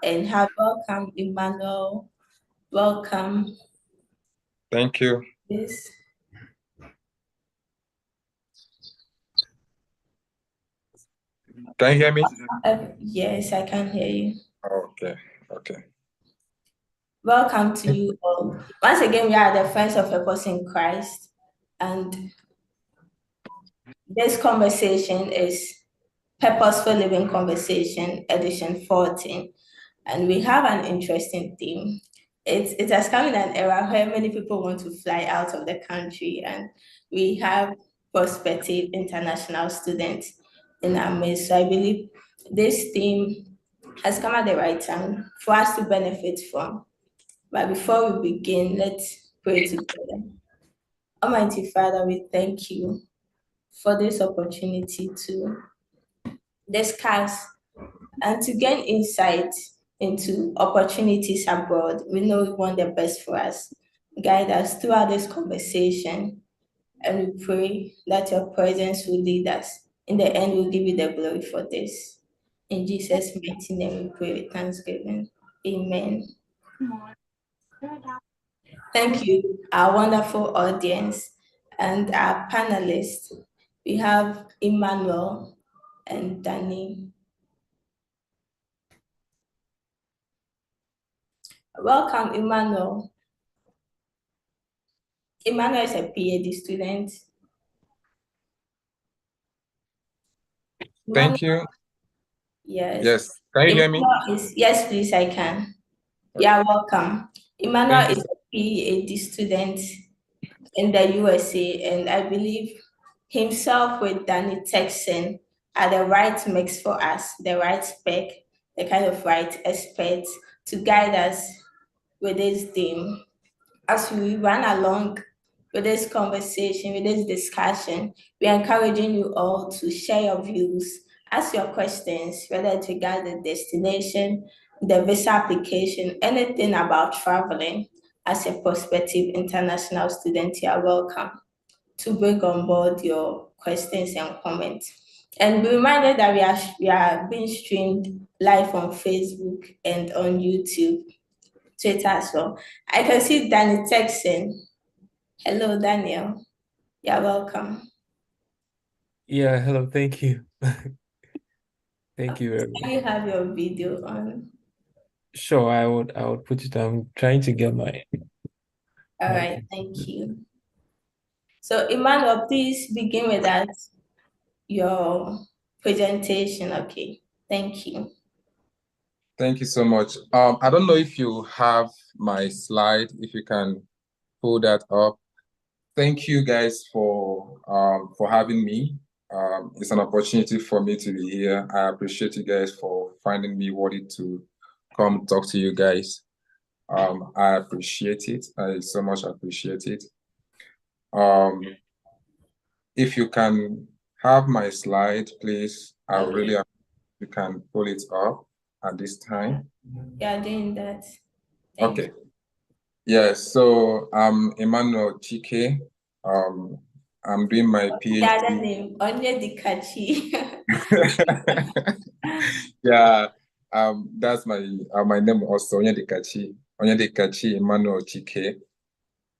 and have welcome, Emmanuel. Welcome. Thank you. Yes. Can you hear me? Yes, I can hear you. Okay. Welcome to you all. Once again, we are the Friends of Purpose in Christ, and this conversation is Purposeful Living Conversation, edition 14. And we have an interesting theme. It has come in an era where many people want to fly out of the country, and we have prospective international students in our midst. So I believe this theme has come at the right time for us to benefit from. But before we begin, let's pray together. Almighty Father, we thank you for this opportunity to discuss and to gain insight into opportunities abroad. We know you want the best for us. Guide us throughout this conversation, and we pray that your presence will lead us. In the end, we'll give you the glory for this. In Jesus' mighty name, we pray with thanksgiving. Amen. Thank you, our wonderful audience and our panelists. We have Emmanuel and Danny. Welcome, Emmanuel. Emmanuel is a PhD student. Thank you. Yes. Yes. Can you hear me? Yes, please, I can. Yeah, welcome. Emmanuel is a PhD student in the USA, and I believe himself with Danny Texan are the right mix for us, the right spec, the kind of right experts to guide us with this theme. As we run along with this conversation, with this discussion, we are encouraging you all to share your views, ask your questions, whether it regards the destination, the visa application, anything about traveling. As a prospective international student, you are welcome to bring on board your questions and comments. And be reminded that we are being streamed live on Facebook and on YouTube, Twitter as well. I can see Danny Texan. Hello, Daniel. You're welcome. Yeah, hello, thank you. Thank you very much. Can you have your video on? Sure, I would put it on. I'm trying to get my All right, thank you. So Emmanuel, please begin with that, your presentation. Okay, thank you. Thank you so much. I don't know if you have my slide, if you can pull that up. Thank you guys for having me. It's an opportunity for me to be here. I appreciate you guys for finding me worthy to come talk to you guys. I appreciate it. I so much appreciate it. If you can have my slide, please, I would really appreciate you can pull it up at this time. Yeah, doing that. Thank you. Yes, so I'm Emmanuel Chike. I'm doing my PhD. That's the name, Onyedikachi. Yeah, that's my name also, Onyedikachi Emmanuel Chike.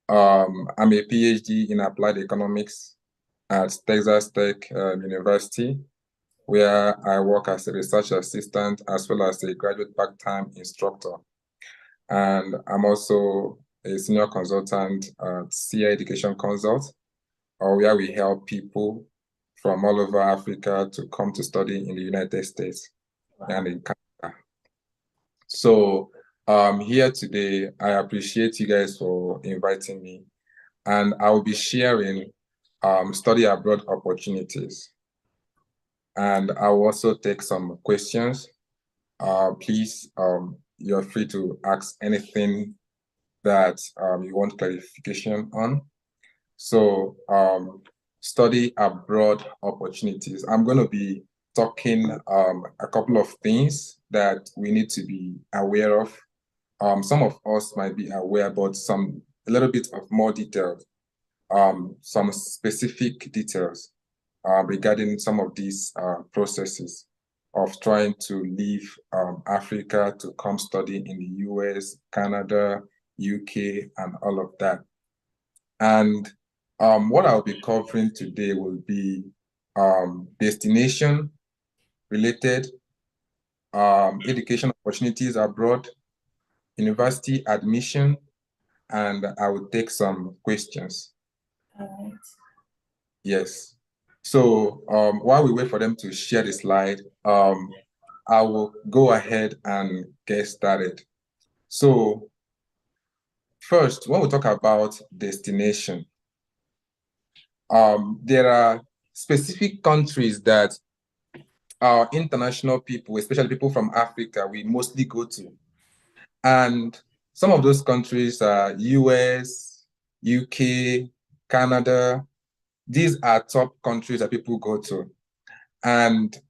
I'm a PhD in applied economics at Texas Tech University, where I work as a research assistant as well as a graduate part-time instructor. And I'm also a senior consultant at CI Education Consult, where we help people from all over Africa to come to study in the United States and in Canada. So here today, I appreciate you guys for inviting me, and I will be sharing study abroad opportunities. And I will also take some questions. Please, you're free to ask anything that you want clarification on. So study abroad opportunities. I'm going to be talking a couple of things that we need to be aware of. Some of us might be aware, but a little bit of more detailed, some specific details regarding some of these processes of trying to leave Africa to come study in the US, Canada, UK, and all of that. And what I'll be covering today will be destination related, education opportunities abroad, university admission, and I will take some questions. All right. Yes. So while we wait for them to share the slide, I will go ahead and get started. So first, when we talk about destination, there are specific countries that our international people, especially people from Africa, we mostly go to. And some of those countries are US, UK, Canada. These are top countries that people go to. And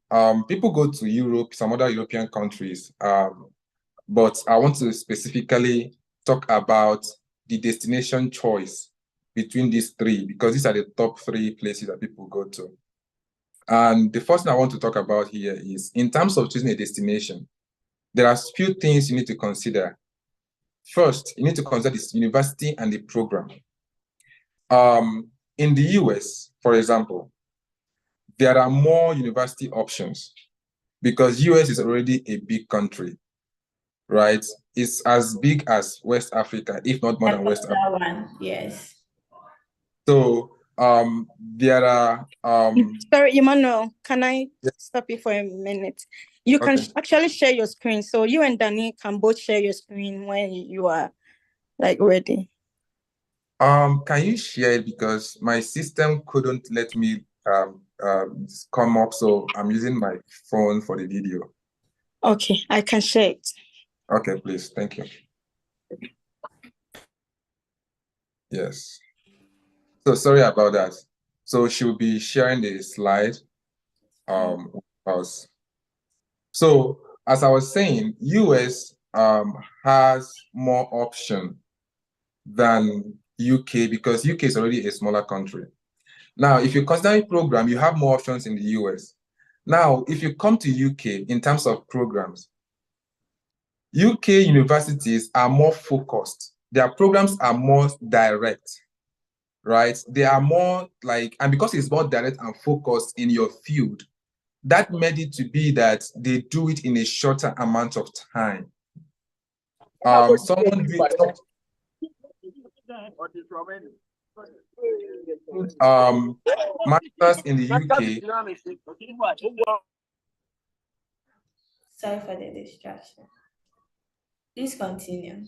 people go to Europe, some other European countries. But I want to specifically talk about the destination choice between these three, because these are the top three places that people go to. And the first thing I want to talk about here is, in terms of choosing a destination, there are a few things you need to consider. First, you need to consider the university and the program. In the US, for example, there are more university options because US is already a big country, right? It's as big as West Africa, if not more than West Africa. That one, yes. So there are Sorry, Emmanuel, can I stop you for a minute? You can actually share your screen, so you and Danny can both share your screen when you are like ready. Can you share it, because my system couldn't let me come up, so I'm using my phone for the video. Okay, I can share it. Okay, please, thank you. Yes. So sorry about that. So she'll be sharing the slide with us. So as I was saying, US has more option than UK because UK is already a smaller country. Now, if you consider a program, you have more options in the US. Now, if you come to UK in terms of programs, UK universities are more focused. Their programs are more direct, right? They are more like, and because it's more direct and focused in your field, that made it to be that they do it in a shorter amount of time. Someone masters in the UK. Sorry for the distraction. Please continue.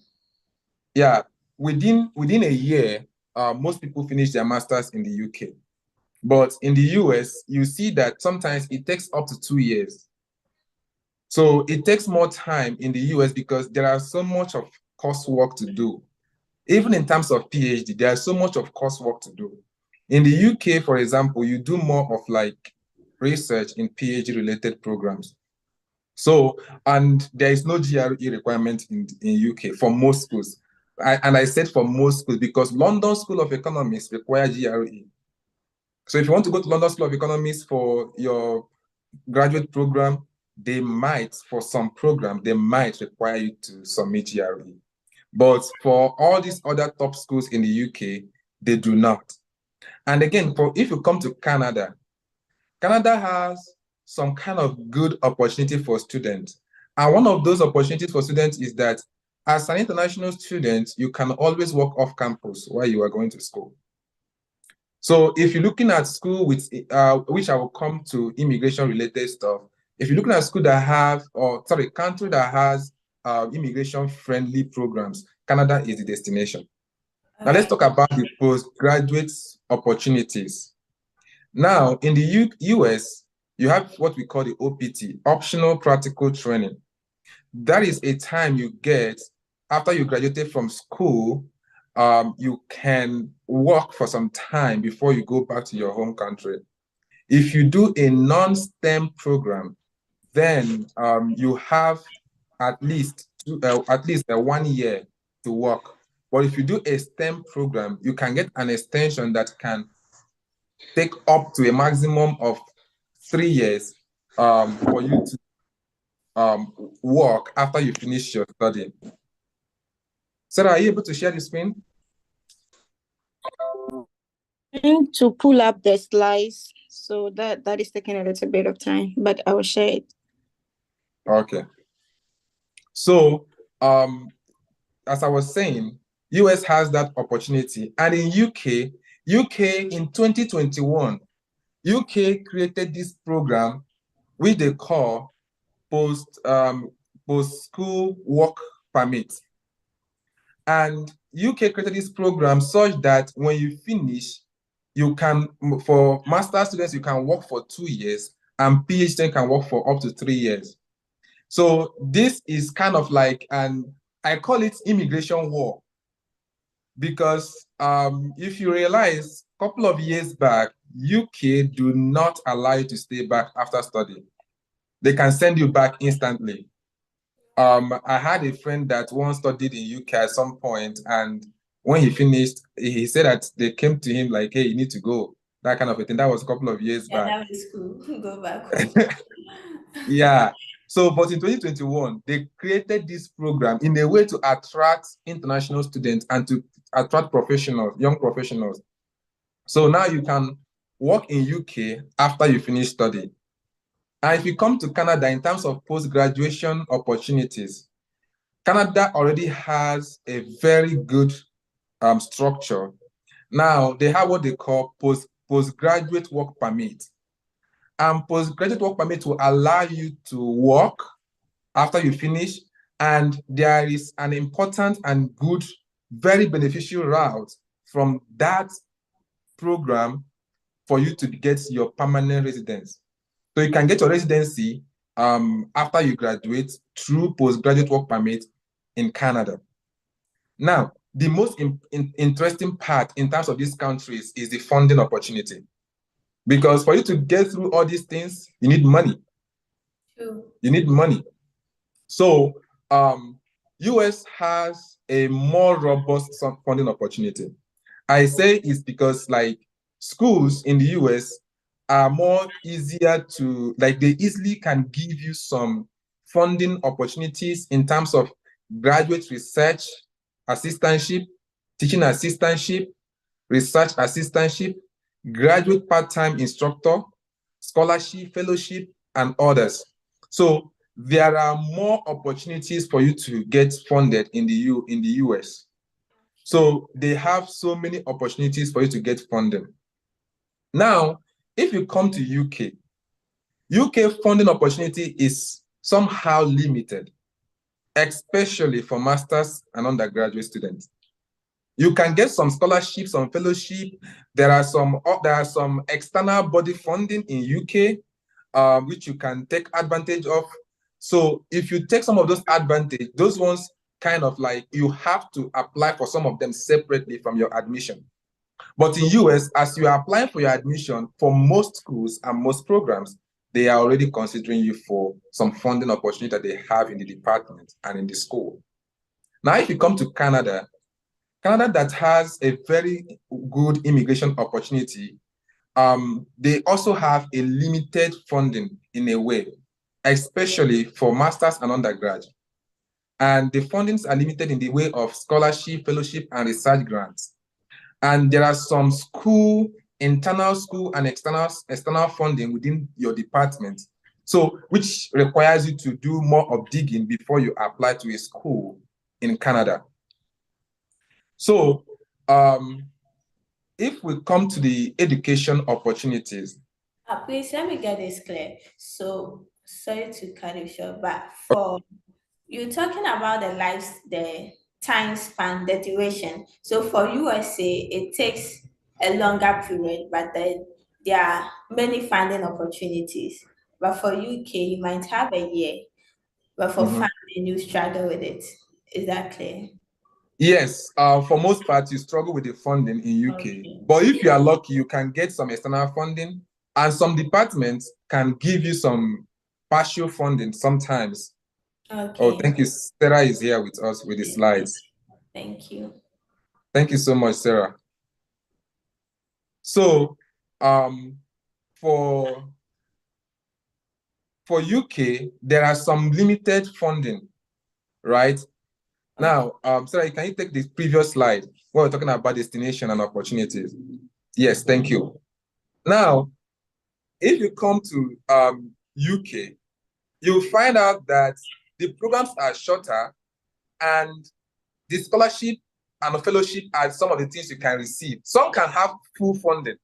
Yeah, within a year, most people finish their masters in the UK. But in the US, you see that sometimes it takes up to 2 years. So it takes more time in the US because there are so much of coursework to do. Even in terms of PhD, there's so much of coursework to do. In the UK, for example, you do more of like research in PhD related programs. So, and there is no GRE requirement in UK for most schools. I said for most schools because London School of Economics require GRE. So if you want to go to London School of Economics for your graduate program, they might, for some program, they might require you to submit GRE. But for all these other top schools in the UK, they do not. And again, if you come to Canada, Canada has some kind of good opportunity for students. And one of those opportunities for students is that as an international student, you can always work off campus while you are going to school. So if you're looking at school with, which I will come to immigration related stuff, if you're looking at school that have, country that has immigration friendly programs, Canada is the destination. Now let's talk about the postgraduate opportunities. Now in the US, you have what we call the OPT, optional practical training. That is a time you get after you graduated from school. You can work for some time before you go back to your home country. If you do a non-STEM program, then you have at least 1 year to work. But if you do a STEM program, you can get an extension that can take up to a maximum of 3 years for you to work after you finish your study. Sarah, are you able to share the screen? To pull up the slides, so that is taking a little bit of time, but I will share it. Okay. So, as I was saying, US has that opportunity, and in UK in 2021, UK created this program which they call post-school work permit. And UK created this program such that when you finish, you can, for master students, you can work for 2 years, and PhD can work for up to 3 years. So this is kind of like I call it immigration war, because if you realize, a couple of years back, UK do not allow you to stay back after study. They can send you back instantly. I had a friend that once studied in UK at some point, and when he finished, he said that they came to him like, hey, you need to go, that kind of a thing. That was a couple of years back. That was cool. Go back home. Yeah. So, but in 2021, they created this program in a way to attract international students and to attract professionals, young professionals. So now you can work in UK after you finish study. And if you come to Canada in terms of post-graduation opportunities, Canada already has a very good structure. Now they have what they call postgraduate work permit. And postgraduate work permit will allow you to work after you finish. And there is an important and good, very beneficial route from that program for you to get your permanent residence. So you can get your residency after you graduate through postgraduate work permit in Canada. Now, the most interesting part in terms of these countries is the funding opportunity. Because for you to get through all these things, you need money. True. You need money. So US has a more robust funding opportunity. I say it's because like schools in the US are more easier to, like they easily can give you some funding opportunities in terms of graduate research assistantship, teaching assistantship, research assistantship, graduate part-time instructor, scholarship, fellowship, and others. So there are more opportunities for you to get funded in the US. So they have so many opportunities for you to get funding. Now, if you come to UK funding opportunity is somehow limited, especially for masters and undergraduate students. You can get some scholarships, some fellowship. There are some external body funding in UK, which you can take advantage of. So if you take some of those advantage, those ones kind of like you have to apply for some of them separately from your admission. But in US, as you are applying for your admission, for most schools and most programs, they are already considering you for some funding opportunity that they have in the department and in the school. Now, if you come to Canada that has a very good immigration opportunity, they also have a limited funding in a way, especially for masters and undergrad. And the fundings are limited in the way of scholarship, fellowship, and research grants. And there are some internal school and external funding within your department. So, which requires you to do more of digging before you apply to a school in Canada. So, if we come to the education opportunities. Please let me get this clear. So, sorry to cut you short, but for you're talking about the time span, the duration. So for USA, it takes a longer period, but then there are many funding opportunities. But for UK, you might have a year, but for funding, you struggle with it. Is that clear? Yes, for most part, you struggle with the funding in UK. Okay. But if you are lucky, you can get some external funding, and some departments can give you some partial funding sometimes. Okay. Oh, thank you. Sarah is here with us with the slides. Thank you. Thank you so much, Sarah. So, for for UK, there are some limited funding, right? Now, Sarah, can you take the previous slide where we're talking about destination and opportunities? Yes, thank you. Now, if you come to UK, you'll find out that the programs are shorter and the scholarship and the fellowship are some of the things you can receive. Some can have full funding,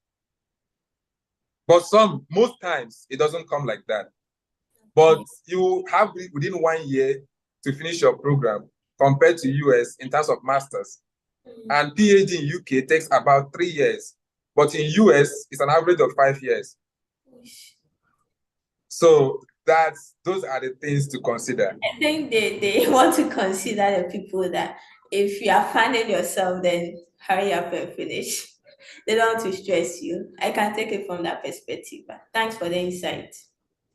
but most times, it doesn't come like that. But you have within 1 year to finish your program compared to US in terms of masters. And PhD in UK takes about 3 years, but in US, it's an average of 5 years. So those are the things to consider. I think they want to consider the people that if you are funding yourself, then hurry up and finish. They don't want to stress you. I can take it from that perspective. But thanks for the insight.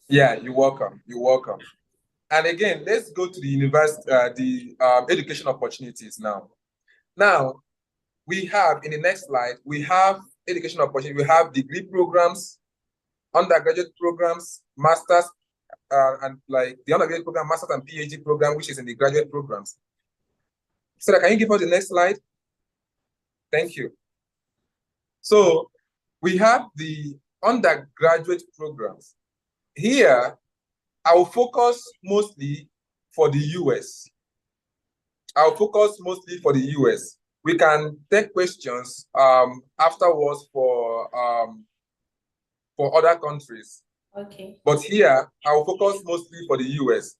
Yeah, you're welcome. You're welcome. And again, let's go to the university, education opportunities now. Now, we have in the next slide, we have education opportunities. We have degree programs, undergraduate programs, masters, and like the undergraduate program, masters and PhD program, which is in the graduate programs. Sarah, can you give us the next slide? Thank you. So we have the undergraduate programs. Here, I will focus mostly for the US. I'll focus mostly for the US. We can take questions afterwards for other countries. Okay. But here, I'll focus mostly for the US.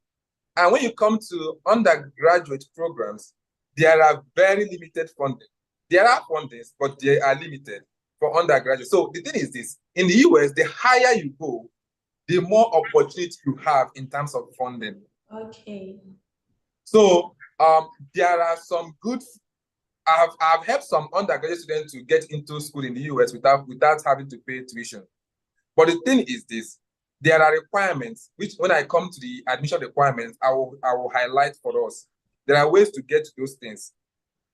And when you come to undergraduate programs, there are very limited funding. There are fundings, but they are limited for undergraduate. So the thing is this, in the US, the higher you go, the more opportunity you have in terms of funding. Okay. So there are some good, I've helped some undergraduate students to get into school in the US without having to pay tuition. But the thing is this, there are requirements, which when I come to the admission requirements, I will highlight for us. There are ways to get to those things,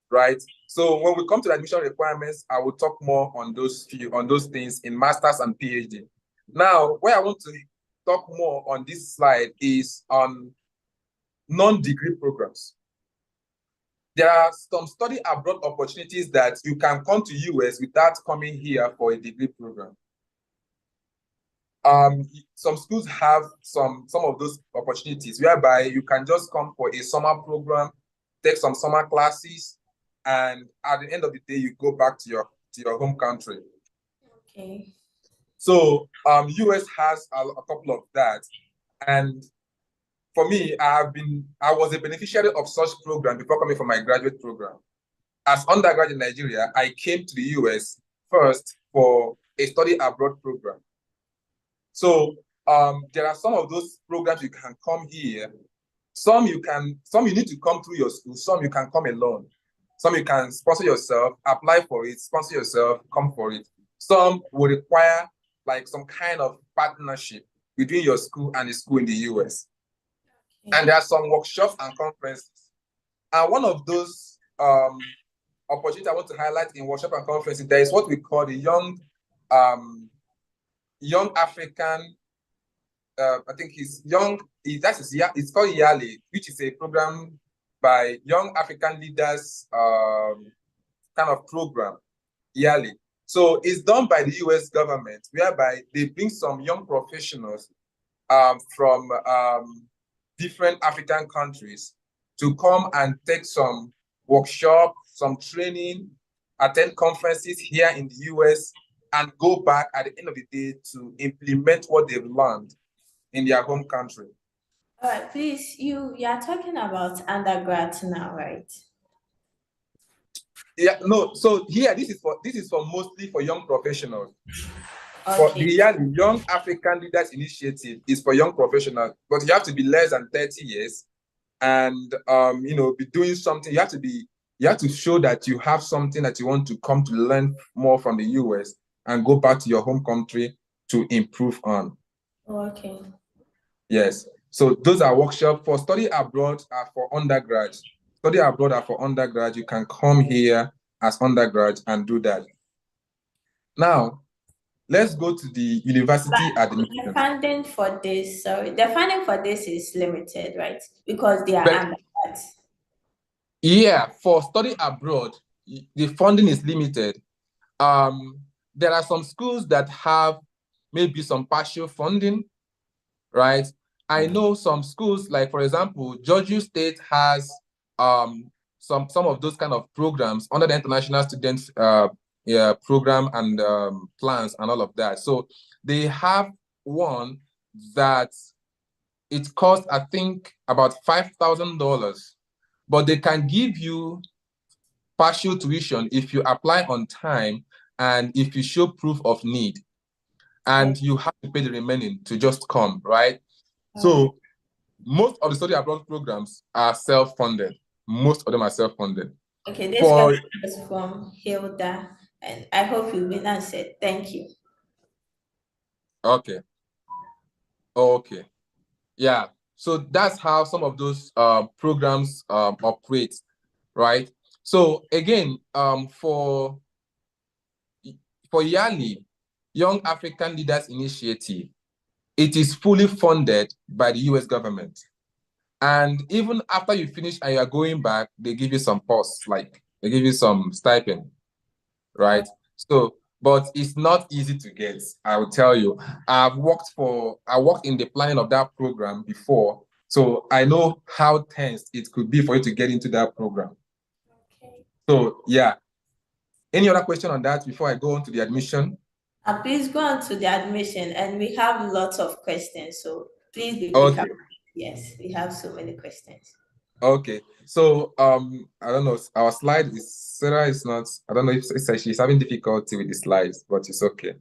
right? So when we come to the admission requirements, I will talk more on those things in masters and PhD. Now, where I want to talk more on this slide is on non-degree programs. There are some study abroad opportunities that you can come to US without coming here for a degree program. Some schools have some of those opportunities whereby you can just come for a summer program, take some summer classes, and at the end of the day, you go back to your home country. Okay. So US has a couple of that. And for me, I was a beneficiary of such program before coming for my graduate program. As undergrad in Nigeria, I came to the US first for a study abroad program. So there are some of those programs you can come here. Some you need to come through your school, some you can come alone. Some you can sponsor yourself, apply for it, sponsor yourself, come for it. Some will require like some kind of partnership between your school and the school in the US. Okay. And there are some workshops and conferences. And one of those opportunities I want to highlight in workshop and conferences, there is what we call the Young African, I think it's called YALI, which is a program by Young African Leaders kind of program, YALI. So it's done by the US government, whereby they bring some young professionals from different African countries to come and take some workshop, some training, attend conferences here in the US, and go back at the end of the day to implement what they've learned in their home country. All right, please, you are talking about undergrads now, right? Yeah, no. So here, this is for mostly for young professionals. Okay. For the Young African Leaders Initiative is for young professionals, but you have to be less than 30 years, and be doing something. You have to show that you have something that you want to come to learn more from the US and go back to your home country to improve on. Okay. Yes. So those are workshops. For study abroad are for undergrads. Study abroad are for undergrads. You can come here as undergrads and do that. Now, let's go to the university The admission. funding for this, the funding for this is limited, right? Because they are undergrads. Yeah, for study abroad, the funding is limited. There are some schools that have maybe some partial funding, right? I know some schools, like for example, Georgia State has some of those kind of programs under the international students program and plans and all of that. So they have one that it costs, I think, about $5,000, but they can give you partial tuition if you apply on time and if you show proof of need, and you have to pay the remaining to just come, right? So most of the study abroad programs are self-funded. Most of them are self-funded. Okay, this question is from Hilda, and I hope you've been answered. Thank you. Okay. Okay. Yeah. So that's how some of those programs operate, right? So again, for YALI, Young African Leaders Initiative, it is fully funded by the US government. And even after you finish and you're going back, they give you some pause, like they give you some stipend, right? So, but it's not easy to get, I will tell you. I worked in the planning of that program before, so I know how tense it could be for you to get into that program. Okay. So yeah. Any other question on that before I go on to the admission? Please go on to the admission, and we have lots of questions, so please be quick. Okay. Yes, we have so many questions. Okay, so I don't know, our slide is, Sarah is not, I don't know if she's having difficulty with the slides, but it's okay.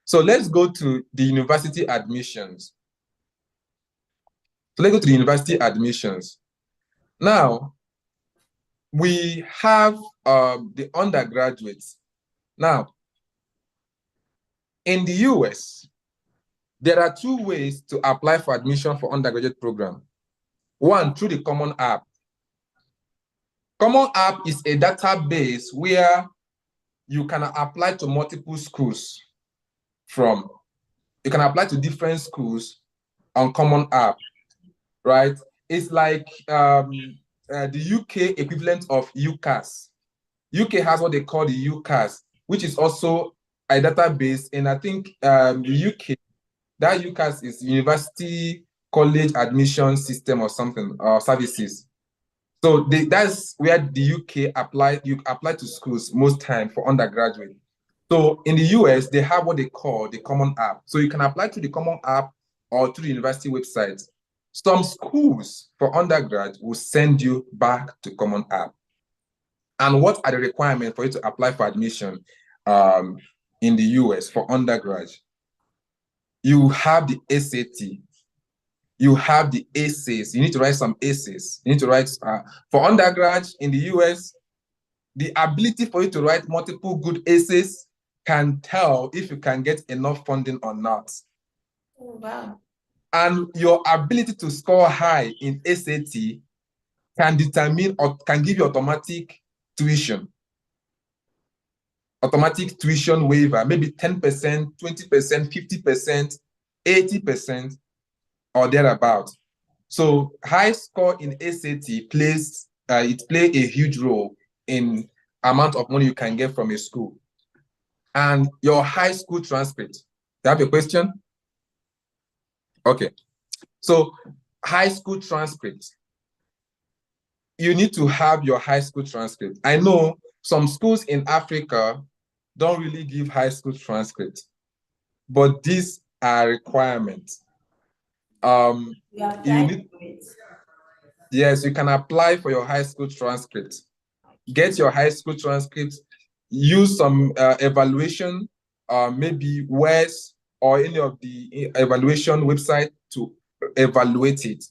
So let's go to the university admissions. So let's go to the university admissions. Now, we have the undergraduates. Now, in the US, there are two ways to apply for admission for undergraduate program. One, through the Common App. Common App is a database where you can apply to multiple schools from. You can apply to different schools on Common App, right? It's like the UK equivalent of UCAS. UK has what they call the UCAS, which is also a database. And I think the UK, that UCAS is University College Admission System or something, or services. So that's where the UK you apply to schools most time for undergraduate. So in the US, they have what they call the Common App. So you can apply to the Common App or to the university website. Some schools for undergrad will send you back to Common App. And what are the requirements for you to apply for admission in the US for undergrad? You have the SAT. You have the essays. You need to write some essays. You need to write, for undergrad in the US, the ability for you to write multiple good essays can tell if you can get enough funding or not. Oh, wow. And your ability to score high in SAT can determine or can give you automatic tuition waiver, maybe 10%, 20%, 50%, 80%, or thereabout. So high score in SAT plays a huge role in amount of money you can get from a school. And your high school transcript. You have a question? Okay. So high school transcript. You need to have your high school transcript. I know some schools in Africa don't really give high school transcript, but these are requirements. Yes, you can apply for your high school transcript. Get your high school transcript, use some evaluation, maybe WES or any of the evaluation website to evaluate it,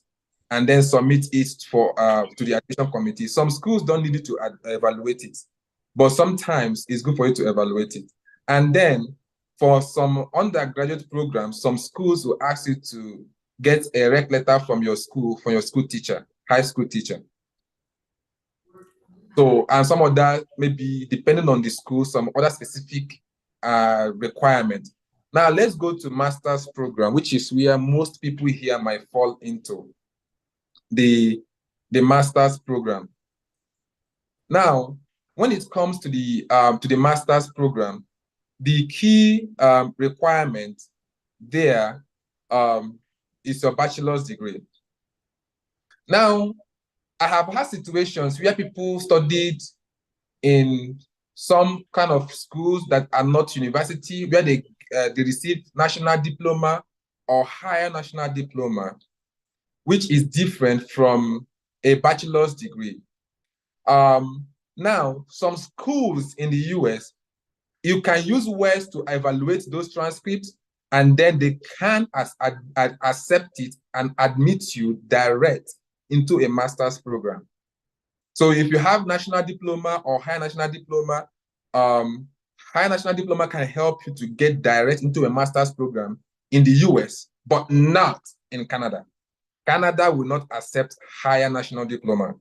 and then submit it for to the admission committee. Some schools don't need you to evaluate it, but sometimes it's good for you to evaluate it. And then for some undergraduate programs, some schools will ask you to get a rec letter from your school teacher, high school teacher. So, and some of that maybe depending on the school, some other specific requirement. Now let's go to master's program, which is where most people here might fall into the master's program. Now, when it comes to the master's program, the key requirement there is your bachelor's degree. Now, I have had situations where people studied in some kind of schools that are not university, where they received national diploma or higher national diploma, which is different from a bachelor's degree. Now, some schools in the US, you can use words to evaluate those transcripts, and then they can accept it and admit you direct into a master's program. So if you have national diploma or higher national diploma, higher national diploma can help you to get direct into a master's program in the US, but not in Canada. Canada will not accept higher national diploma.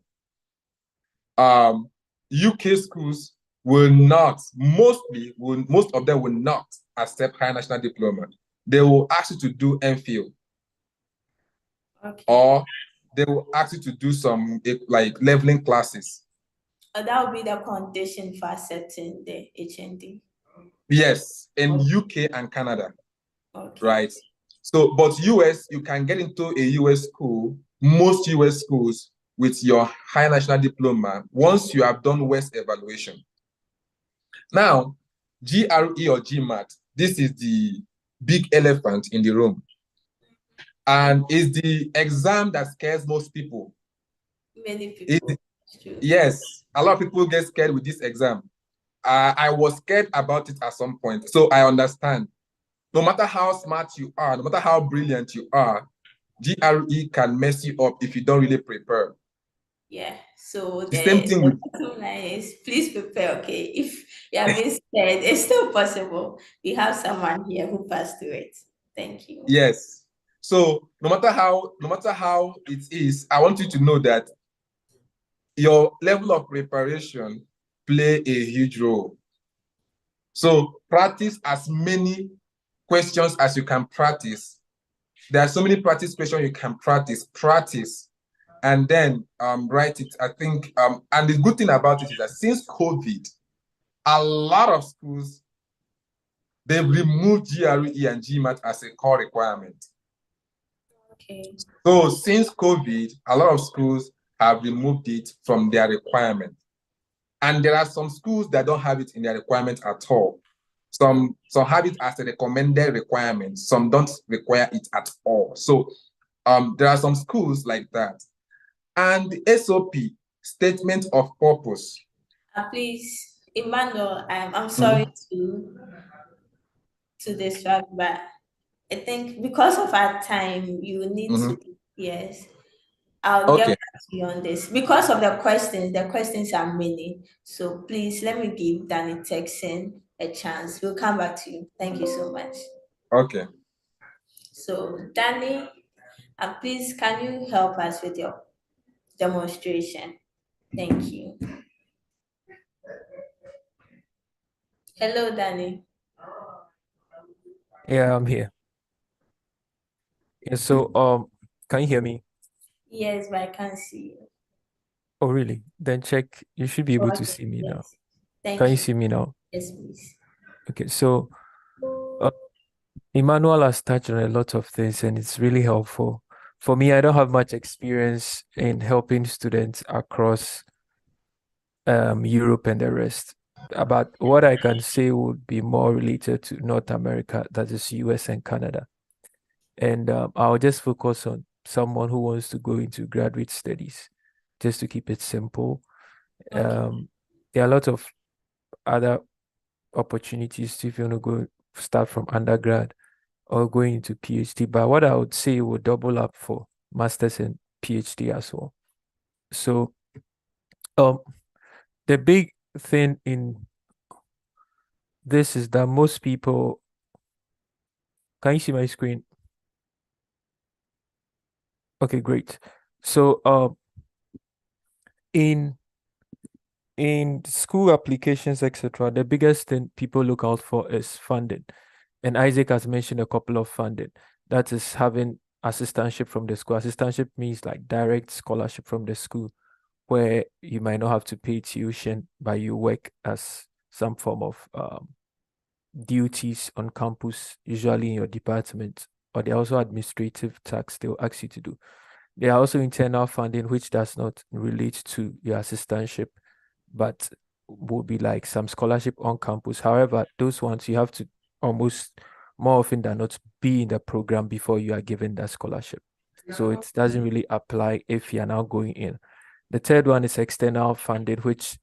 UK schools will not, most of them will not accept higher national diploma. They will ask you to do MPhil. Okay. Or they will ask you to do some like leveling classes. That will be the condition for accepting the HND. Yes, in UK and Canada. Okay. Right. So, but US, you can get into a US school, most US schools, with your higher national diploma once you have done West evaluation. Now, GRE or GMAT, this is the big elephant in the room. And it's the exam that scares most people. Many people. Yes, a lot of people get scared with this exam. I was scared about it at some point, so I understand. No matter how smart you are, no matter how brilliant you are, GRE can mess you up if you don't really prepare. Yeah, so The same thing with bottom line is please prepare, okay? If you are being scared, it's still possible. We have someone here who passed through it. Thank you. Yes. So no matter how it is, I want you to know that your level of preparation play a huge role. So practice as many questions as you can practice. There are so many practice questions you can practice, and then write it. I think, and the good thing about it is that since COVID, a lot of schools, they've removed GRE and GMAT as a core requirement. Okay. So since COVID, a lot of schools have removed it from their requirement. And there are some schools that don't have it in their requirement at all. Some have it as a recommended requirement. Some don't require it at all. So there are some schools like that. And the SOP, statement of purpose. Please, Emmanuel, I'm sorry to distract, but I think because of our time, you need to, yes. I'll get back to you on this. Because of the questions are many. So please let me give Danny Texan a chance. We'll come back to you. Thank you so much. Okay. So Danny, please can you help us with your demonstration? Thank you. Hello, Danny. Yeah, I'm here. Yeah, so can you hear me? Yes, but I can't see you. Oh, really? Then check. You should be able to Okay, see me now. yes. Thank Can you you. see me now? Yes, please. Okay, so Emmanuel has touched on a lot of things, and it's really helpful. For me, I don't have much experience in helping students across Europe and the rest. But what I can say would be more related to North America, that is US and Canada. And I'll just focus on someone who wants to go into graduate studies, just to keep it simple. There are a lot of other opportunities if you want to go start from undergrad or going into PhD. But what I would say would double up for masters and PhD as well. So the big thing in this is that most people, can you see my screen? Okay, great. So in in school applications, etc., the biggest thing people look out for is funding. And Isaac has mentioned a couple of funding. That is having assistantship from the school. Assistantship means like direct scholarship from the school, where you might not have to pay tuition, but you work as some form of duties on campus, usually in your department, or there are also administrative tasks they'll ask you to do. There are also internal funding, which does not relate to your assistantship, but will be like some scholarship on campus. However, those ones you have to almost more often than not be in the program before you are given that scholarship. So it doesn't really apply if you're now going in. The third one is external funding, which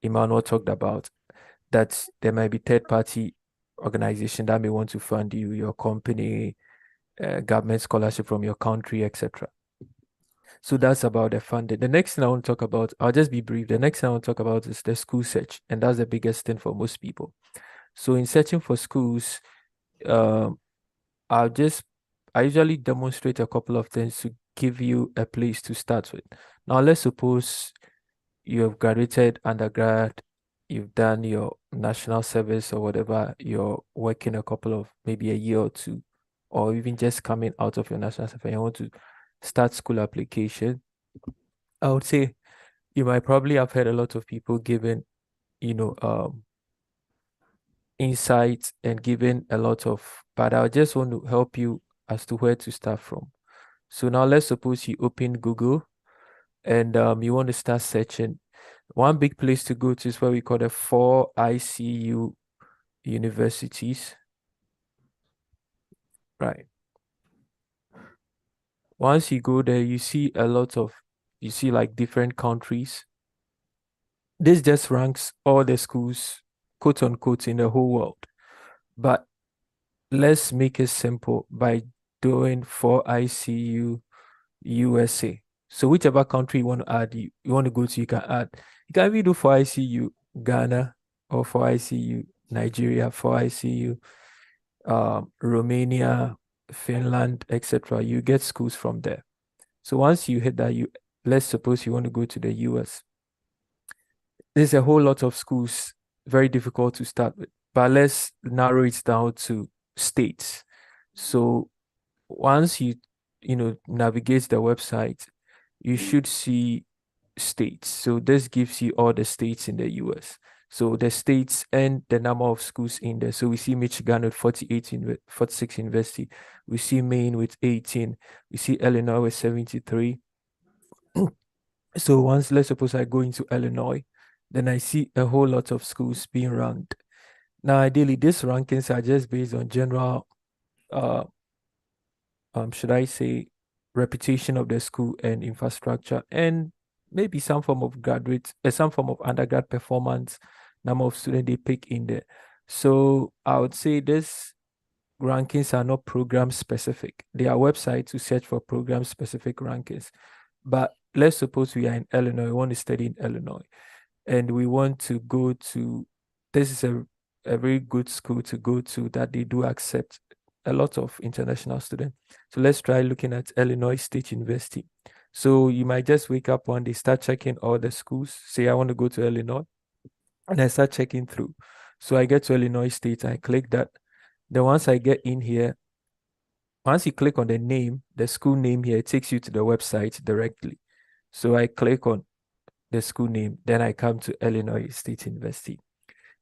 Emmanuel talked about, that there might be third-party organization that may want to fund you, your company, government scholarship from your country, etc. So that's about the funding. The next thing I want to talk about, I'll just be brief. The next thing I want to talk about is the school search, and that's the biggest thing for most people. So in searching for schools, I usually demonstrate a couple of things to give you a place to start with. Now, let's suppose you have graduated undergrad, you've done your national service or whatever, you're working a couple of maybe a year or two, or even just coming out of your national service and you want to start school application. I would say you might probably have heard a lot of people giving, insights and giving a lot of, but I just want to help you as to where to start from. So now let's suppose you open Google and you want to start searching. One big place to go to is where we call the 4 ICU universities. Right. Once you go there, you see like different countries. This just ranks all the schools, quote unquote, in the whole world. But let's make it simple by doing 4 ICU USA. So whichever country you want to add, you want to go to, you can add. You can even do 4 ICU Ghana or 4 ICU Nigeria, 4 ICU Romania, Finland, etc. You get schools from there. So once you hit that, let's suppose you want to go to the US. There's a whole lot of schools, very difficult to start with, but let's narrow it down to states. So once you navigate the website, you should see states. So this gives you all the states in the US. So the states and the number of schools in there. So we see Michigan with 46 university. We see Maine with 18. We see Illinois with 73. So let's suppose I go into Illinois, then I see a whole lot of schools being ranked. Now, ideally, these rankings are just based on general, should I say, reputation of the school and infrastructure, and maybe some form of undergrad performance, number of students they pick in there. So I would say these rankings are not program specific. They are websites to search for program specific rankings. But let's suppose we are in Illinois, we want to study in Illinois, and we want to go to, this is a very good school to go to that they do accept a lot of international students. So let's try looking at Illinois State University. So you might just wake up one day, start checking all the schools. Say I want to go to Illinois, and I start checking through. So I get to Illinois State, I click that. Then once I get in here, once you click on the name, the school name here, it takes you to the website directly. So I click on the school name, then I come to Illinois State University.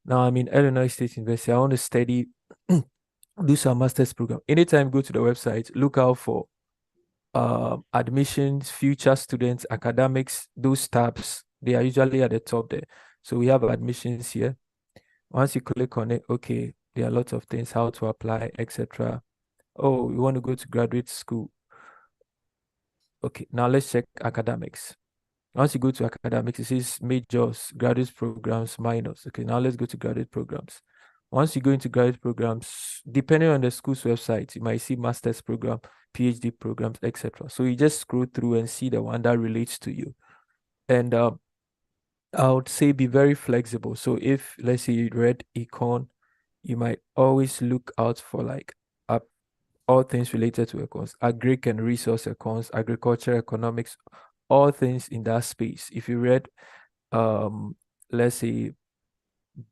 Now I'm in Illinois State University. I want to study, do some master's program. Anytime go to the website, look out for admissions, future students, academics, those tabs. They are usually at the top there. So we have admissions here. Once you click on it, okay, there are lots of things, how to apply, etc. Oh, you want to go to graduate school. Okay, now let's check academics. Once you go to academics, it says majors, graduate programs, minors. Okay, now let's go to graduate programs. Once you go into graduate programs, depending on the school's website, you might see master's program, PhD programs, etc. So you just scroll through and see the one that relates to you. And I would say be very flexible. So if, let's say, you read econ, you might always look out for like all things related to econs, agric and resource econs, agriculture, economics, all things in that space. If you read let's say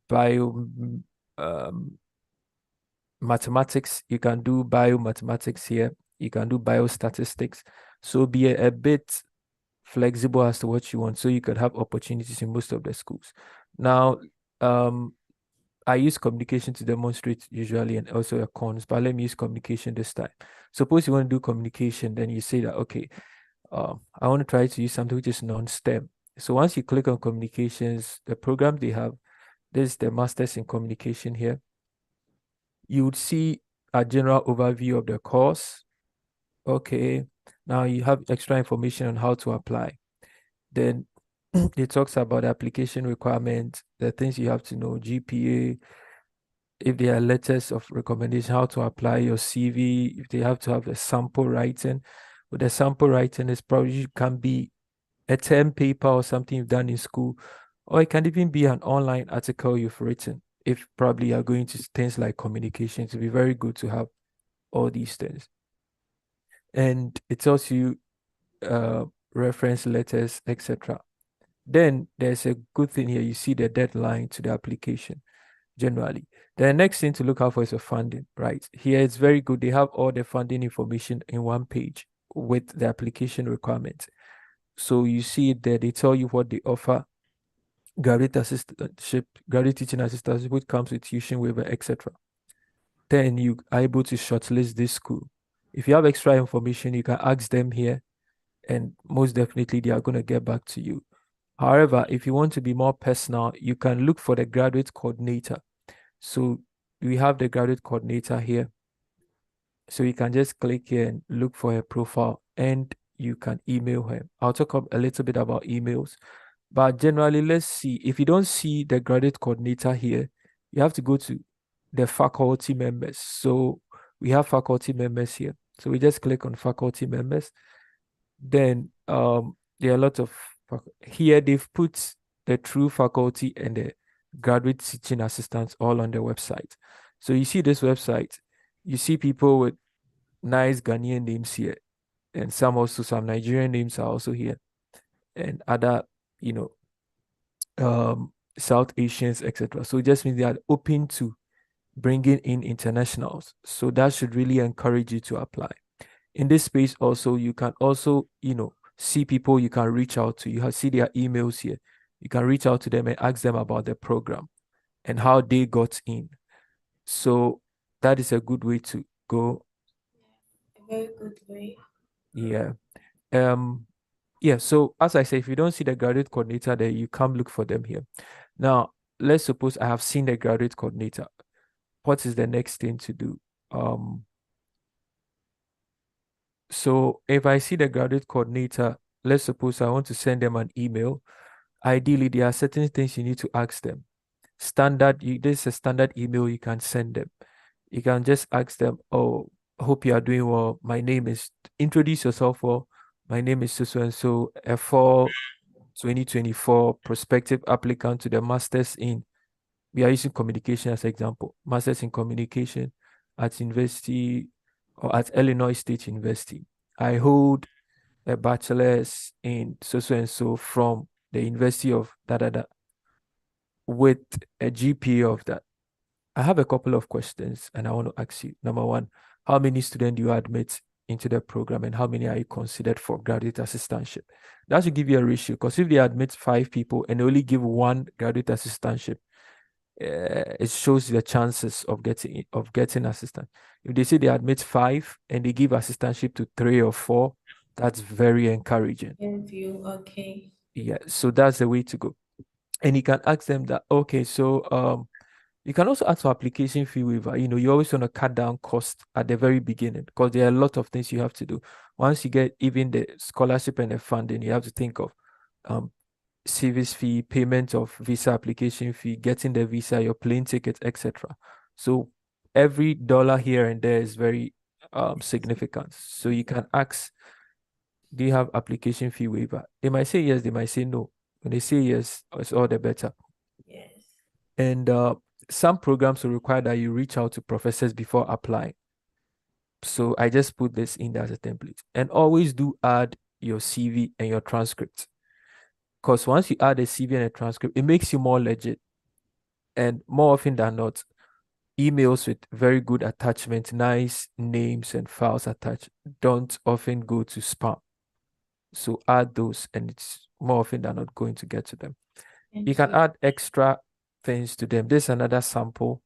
bio mathematics, you can do biomathematics here, you can do biostatistics. So be a bit flexible as to what you want, so you could have opportunities in most of the schools. Now, I use communication to demonstrate usually, and also a cons, but let me use communication this time. Suppose you want to do communication, then you say that, okay, I want to try to use something which is non-STEM. So once you click on communications, the program they have, this is the Masters in Communication here. You would see a general overview of the course. Okay, now you have extra information on how to apply. Then it talks about the application requirements, the things you have to know, GPA, if there are letters of recommendation, how to apply your CV, if they have to have a sample writing. With the sample writing, it's probably can be a term paper or something you've done in school, or it can even be an online article you've written. If probably you're going to things like communication, to be very good to have all these things. And it tells you reference letters, etc. Then there's a good thing here. You see the deadline to the application generally. The next thing to look out for is the funding, right? Here it's very good. They have all the funding information in one page with the application requirements. So you see it there. They tell you what they offer: graduate assistantship, graduate teaching assistantship, which comes with tuition waiver, etc. Then you are able to shortlist this school. If you have extra information, you can ask them here, and most definitely they are going to get back to you. However, if you want to be more personal, you can look for the graduate coordinator. So we have the graduate coordinator here. So you can just click here and look for her profile, and you can email her. I'll talk a little bit about emails, but generally, let's see. If you don't see the graduate coordinator here, you have to go to the faculty members. So we have faculty members here. So we just click on faculty members. Then there are a lot of here. They've put the true faculty and the graduate teaching assistants all on the website. So you see this website, you see people with nice Ghanaian names here, and some Nigerian names are also here, and other, South Asians, etc. So it just means they are open to bringing in internationals. So that should really encourage you to apply. In this space also, you can also, see people you can reach out to. You see their emails here. You can reach out to them and ask them about the program and how they got in. So that is a good way to go. A very good way. Yeah. Yeah, so as I say, if you don't see the graduate coordinator there, you come look for them here. Now, let's suppose I have seen the graduate coordinator. What is the next thing to do? So if I see the graduate coordinator, let's suppose I want to send them an email. Ideally, there are certain things you need to ask them. This is a standard email you can send them. You can just ask them, oh, hope you are doing well. My name is, introduce yourself. Well, my name is so and so, a fall 2024 prospective applicant to the Masters in, we are using communication as an example, Masters in Communication at University or at Illinois State University. I hold a bachelor's in so and so from the University of with a GPA of that. I have a couple of questions and I want to ask you. Number one, how many students do you admit into the program, and how many are you considered for graduate assistantship? That should give you a ratio, because if they admit 5 people and only give 1 graduate assistantship, it shows the chances of getting assistant. If they say they admit 5 and they give assistantship to 3 or 4, that's very encouraging. Okay. Yeah, so that's the way to go. And you can ask them that, okay, so you can also ask for application fee waiver. You always want to cut down cost at the very beginning, because there are a lot of things you have to do. Once you get even the scholarship and the funding, you have to think of service fee, payment of visa application fee, getting the visa, your plane ticket, etc. So every dollar here and there is very significant. So you can ask, do you have application fee waiver? They might say yes, they might say no. When they say yes, it's all the better. Yes. And some programs will require that you reach out to professors before applying. So I just put this in as a template. And always do add your CV and your transcript. Because once you add a CV and a transcript, it makes you more legit. And more often than not, emails with very good attachment, nice names and files attached, don't often go to spam. So add those, and it's more often than not going to get to them. You can add extra things to them. This is another sample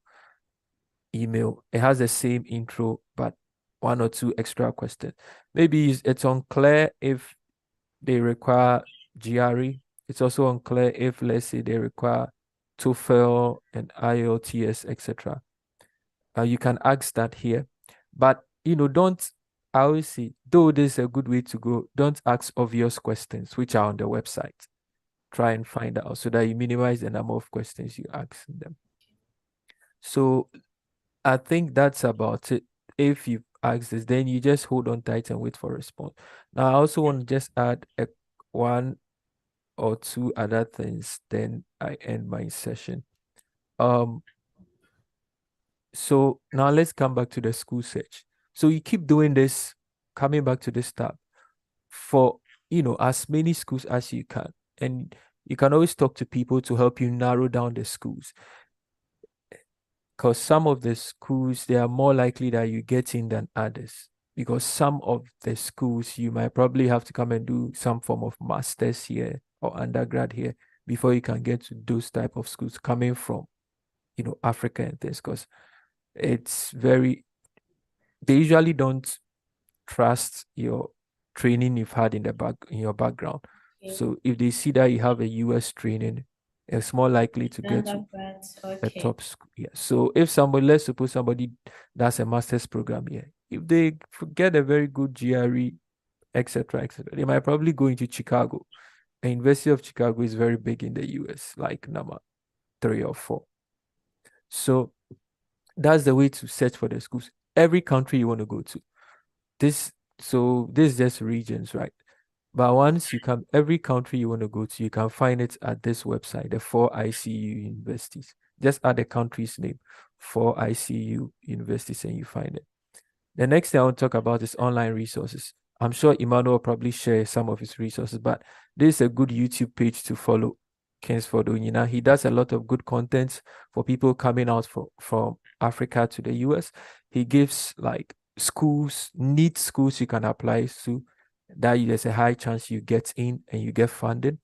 email. It has the same intro, but one or two extra questions. Maybe it's unclear if they require GRE. It's also unclear if, let's say, they require TOEFL and IELTS, etc. You can ask that here, but don't. I always say, though this is a good way to go, don't ask obvious questions which are on the website. Try and find out so that you minimize the number of questions you ask them. So I think that's about it. If you ask this, then you just hold on tight and wait for a response. Now, I also want to just add one or two other things, then I end my session. So now let's come back to the school search. So you keep doing this, coming back to this tab for, as many schools as you can. And you can always talk to people to help you narrow down the schools. Because some of the schools, they are more likely that you get in than others. Because some of the schools, you might probably have to come and do some form of master's here or undergrad here before you can get to those type of schools coming from, Africa and things. Because they usually don't trust your training you've had in your background. Okay. So if they see that you have a US training, it's more likely to get to a top school. Yeah. So if let's suppose somebody does a master's program here, if they get a very good GRE, etc., they might probably go into Chicago. The University of Chicago is very big in the US, like number 3 or 4. So that's the way to search for the schools. Every country you want to go to. This is just regions, right? But once you come, every country you want to go to, you can find it at this website, the 4 ICU universities. Just add the country's name, 4 ICU universities, and you find it. The next thing I want to talk about is online resources. I'm sure Emmanuel will probably share some of his resources, but this is a good YouTube page to follow. Kingsford Onyina. He does a lot of good content for people coming out from Africa to the US. He gives like neat schools you can apply to, that there's a high chance you get in and you get funded.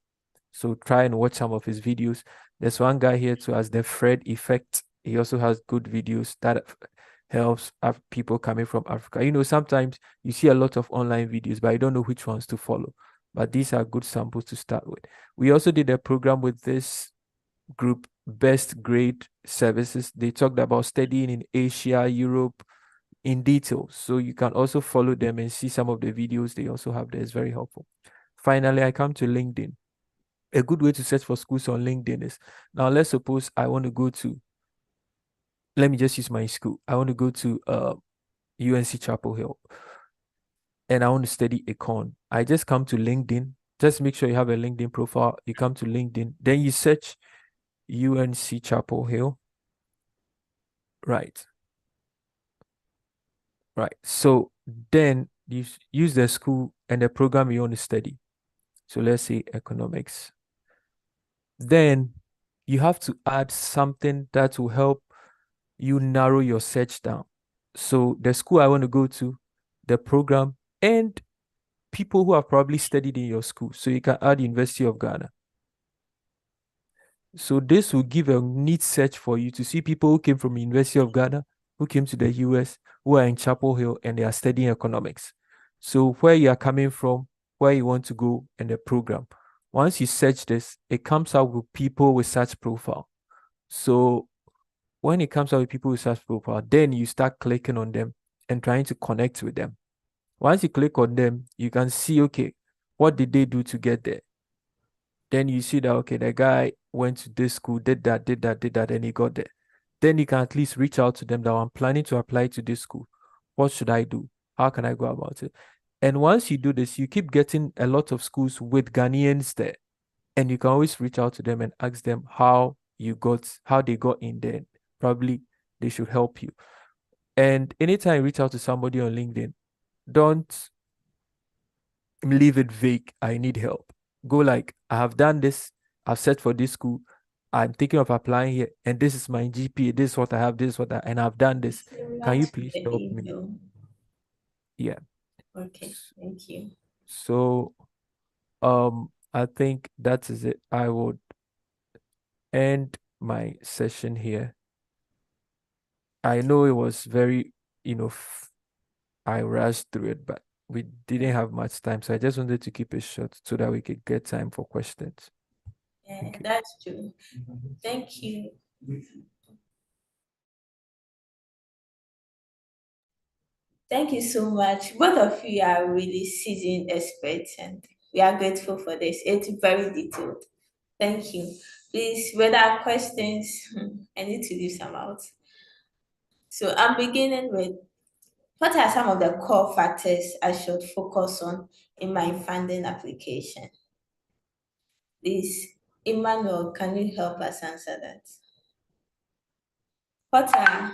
So try and watch some of his videos. There's one guy here too, as the Fred Effect. He also has good videos that helps people coming from Africa. Sometimes you see a lot of online videos, but I don't know which ones to follow. But these are good samples to start with. We also did a program with this group, Best Grade Services. They talked about studying in Asia, Europe in detail. So you can also follow them and see some of the videos they also have there. It's very helpful. Finally, I come to LinkedIn. A good way to search for schools on LinkedIn is, now let's suppose I want to go to, let me just use my school. I want to go to UNC Chapel Hill, and I want to study econ. I just come to LinkedIn. Just make sure you have a LinkedIn profile. You come to LinkedIn, then you search UNC Chapel Hill. Right. So then you use the school and the program you want to study. So let's say economics. Then you have to add something that will help you narrow your search down. So the school I want to go to, the program, and people who have probably studied in your school. So you can add University of Ghana. So this will give a neat search for you to see people who came from University of Ghana, who came to the US, who are in Chapel Hill, and they are studying economics. So where you are coming from, where you want to go, and the program. Once you search this, it comes out with people with such profile. So when it comes out with people with such profile, then you start clicking on them and trying to connect with them. Once you click on them, you can see, okay, what did they do to get there? Then you see that, okay, the guy went to this school, did that, and he got there. Then you can at least reach out to them that I'm planning to apply to this school. What should I do? How can I go about it? And once you do this, you keep getting a lot of schools with Ghanaians there. And you can always reach out to them and ask them how they got in there. Probably they should help you. And anytime you reach out to somebody on LinkedIn, don't leave it vague, I need help. go like, I have done this, I've set for this school, I'm thinking of applying here, and this is my GPA, this is what I have, this is what and I've done this. Can you please help me? Yeah. Okay, thank you. So I think that is it. I would end my session here. I know it was very, I rushed through it, but we didn't have much time. So I just wanted to keep it short so that we could get time for questions. Yeah, that's true. Thank you. Thank you so much. Both of you are really seasoned experts, and we are grateful for this. It's very detailed. Thank you. Please, without questions, I need to leave some out. So I'm beginning with, what are some of the core factors I should focus on in my funding application? Please, Emmanuel, can you help us answer that? What are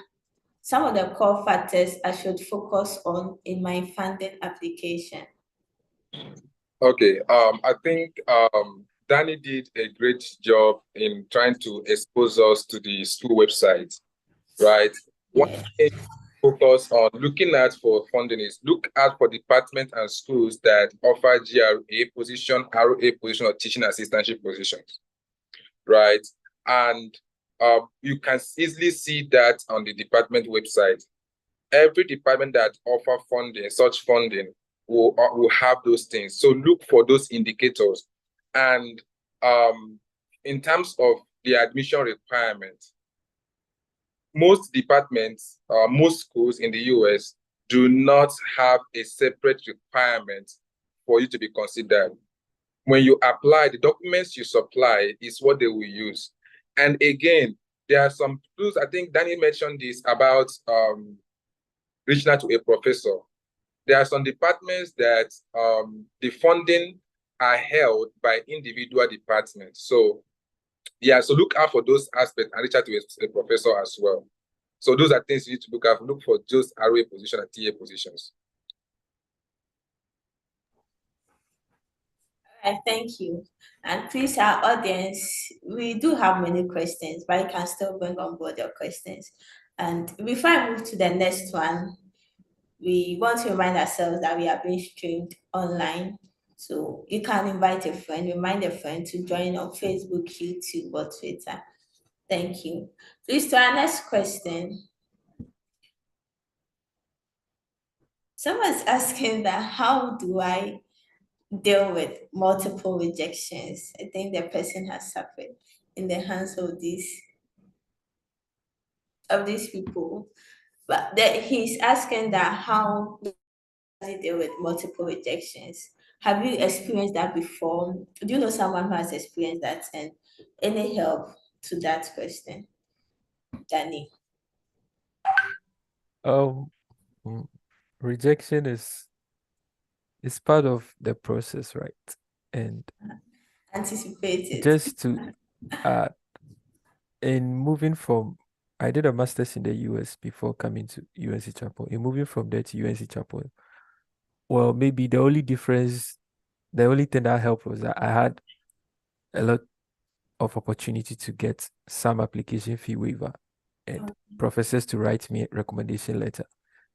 some of the core factors I should focus on in my funding application? Okay, I think Danny did a great job in trying to expose us to the school website, right? Yeah. One thing to focus on looking at for funding is look out for departments and schools that offer GRA position, RA position, or teaching assistantship positions, right? And you can easily see that on the department website. Every department that offer funding, such funding, will have those things. So look for those indicators. And in terms of the admission requirement, most departments, most schools in the US do not have a separate requirement for you to be considered. When you apply, the documents you supply is what they will use. And again, there are some tools, I think Danny mentioned this about reaching out to a professor. There are some departments that the funding are held by individual departments. So yeah, so look out for those aspects and reach out to a professor as well. So those are things you need to look at. Look for those RA positions and TA positions. All right, thank you. And please, our audience, we do have many questions, but you can still bring on board your questions. And before I move to the next one, we want to remind ourselves that we are being streamed online. So you can invite a friend, remind a friend to join on Facebook, YouTube, or Twitter. Thank you. Please, to our next question. Someone's asking that, how do I deal with multiple rejections? I think the person has suffered in the hands of these people. But he's asking that, how does he deal with multiple rejections? Have you experienced that before? Do you know someone who has experienced that? And any help to that question, Danny? Rejection is part of the process, right? And Anticipated. just to in moving from, I did a master's in the US before coming to UNC Chapel. In moving from there to UNC Chapel, well, maybe the only thing that helped was that I had a lot of opportunity to get some application fee waiver and professors to write me a recommendation letter.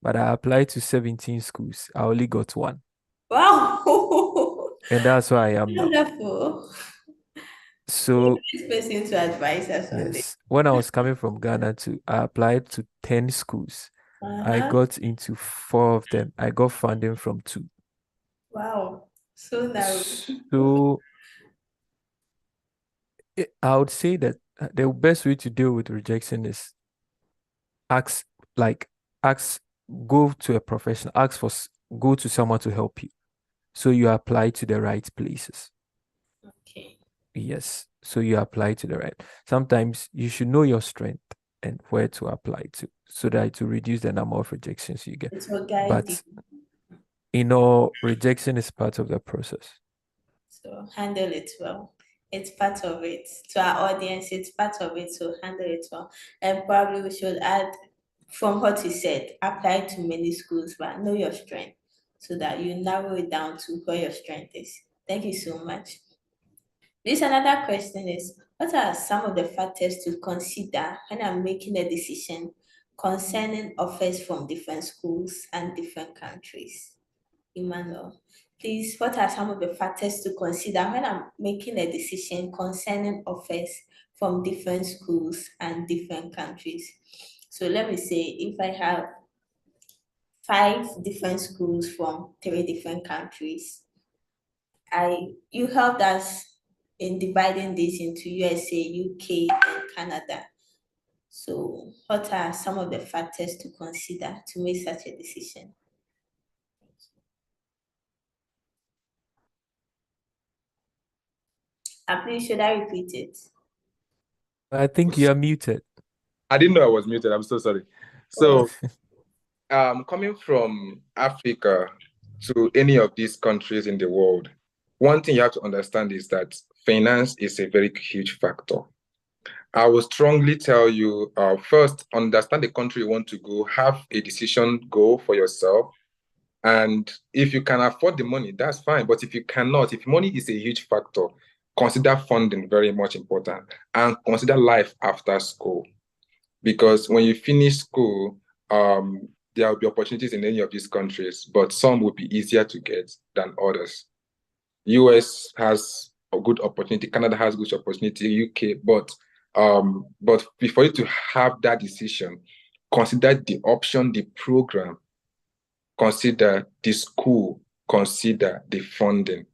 But I applied to 17 schools. I only got one. Wow. And that's why I am now. Wonderful. So person to advise us on this. yes, when I was coming from Ghana I applied to 10 schools. I got into 4 of them. I got funding from 2. Wow. So narrow. So I would say that the best way to deal with rejection is go to a professional, go to someone to help you. So you apply to the right places. Okay. Yes. So you apply to the right. Sometimes you should know your strength and where to apply to, so that to reduce the number of rejections you get. But rejection is part of the process. So handle it well. It's part of it. To our audience, it's part of it. So handle it well. And probably we should add, from what you said, apply to many schools, but know your strength so that you narrow it down to where your strength is. Thank you so much. This another question is, what are some of the factors to consider when I'm making a decision concerning offers from different schools and different countries? Emmanuel, please, what are some of the factors to consider when I'm making a decision concerning offers from different schools and different countries? So let me say, if I have 5 different schools from 3 different countries, you helped us in dividing this into USA, UK, and Canada. So what are some of the factors to consider to make such a decision? Please, should I repeat it? I think you are muted. I didn't know I was muted. I'm so sorry. So, coming from Africa to any of these countries in the world, one thing you have to understand is that finance is a very huge factor. I will strongly tell you, first, understand the country you want to go, have a decision goal for yourself. And if you can afford the money, that's fine. But if you cannot, if money is a huge factor, consider funding very much important, and consider life after school. Because when you finish school, there will be opportunities in any of these countries, but some will be easier to get than others. US has a good opportunity, Canada has good opportunity, UK, but before you to have that decision, consider the option, the program, consider the school, consider the funding.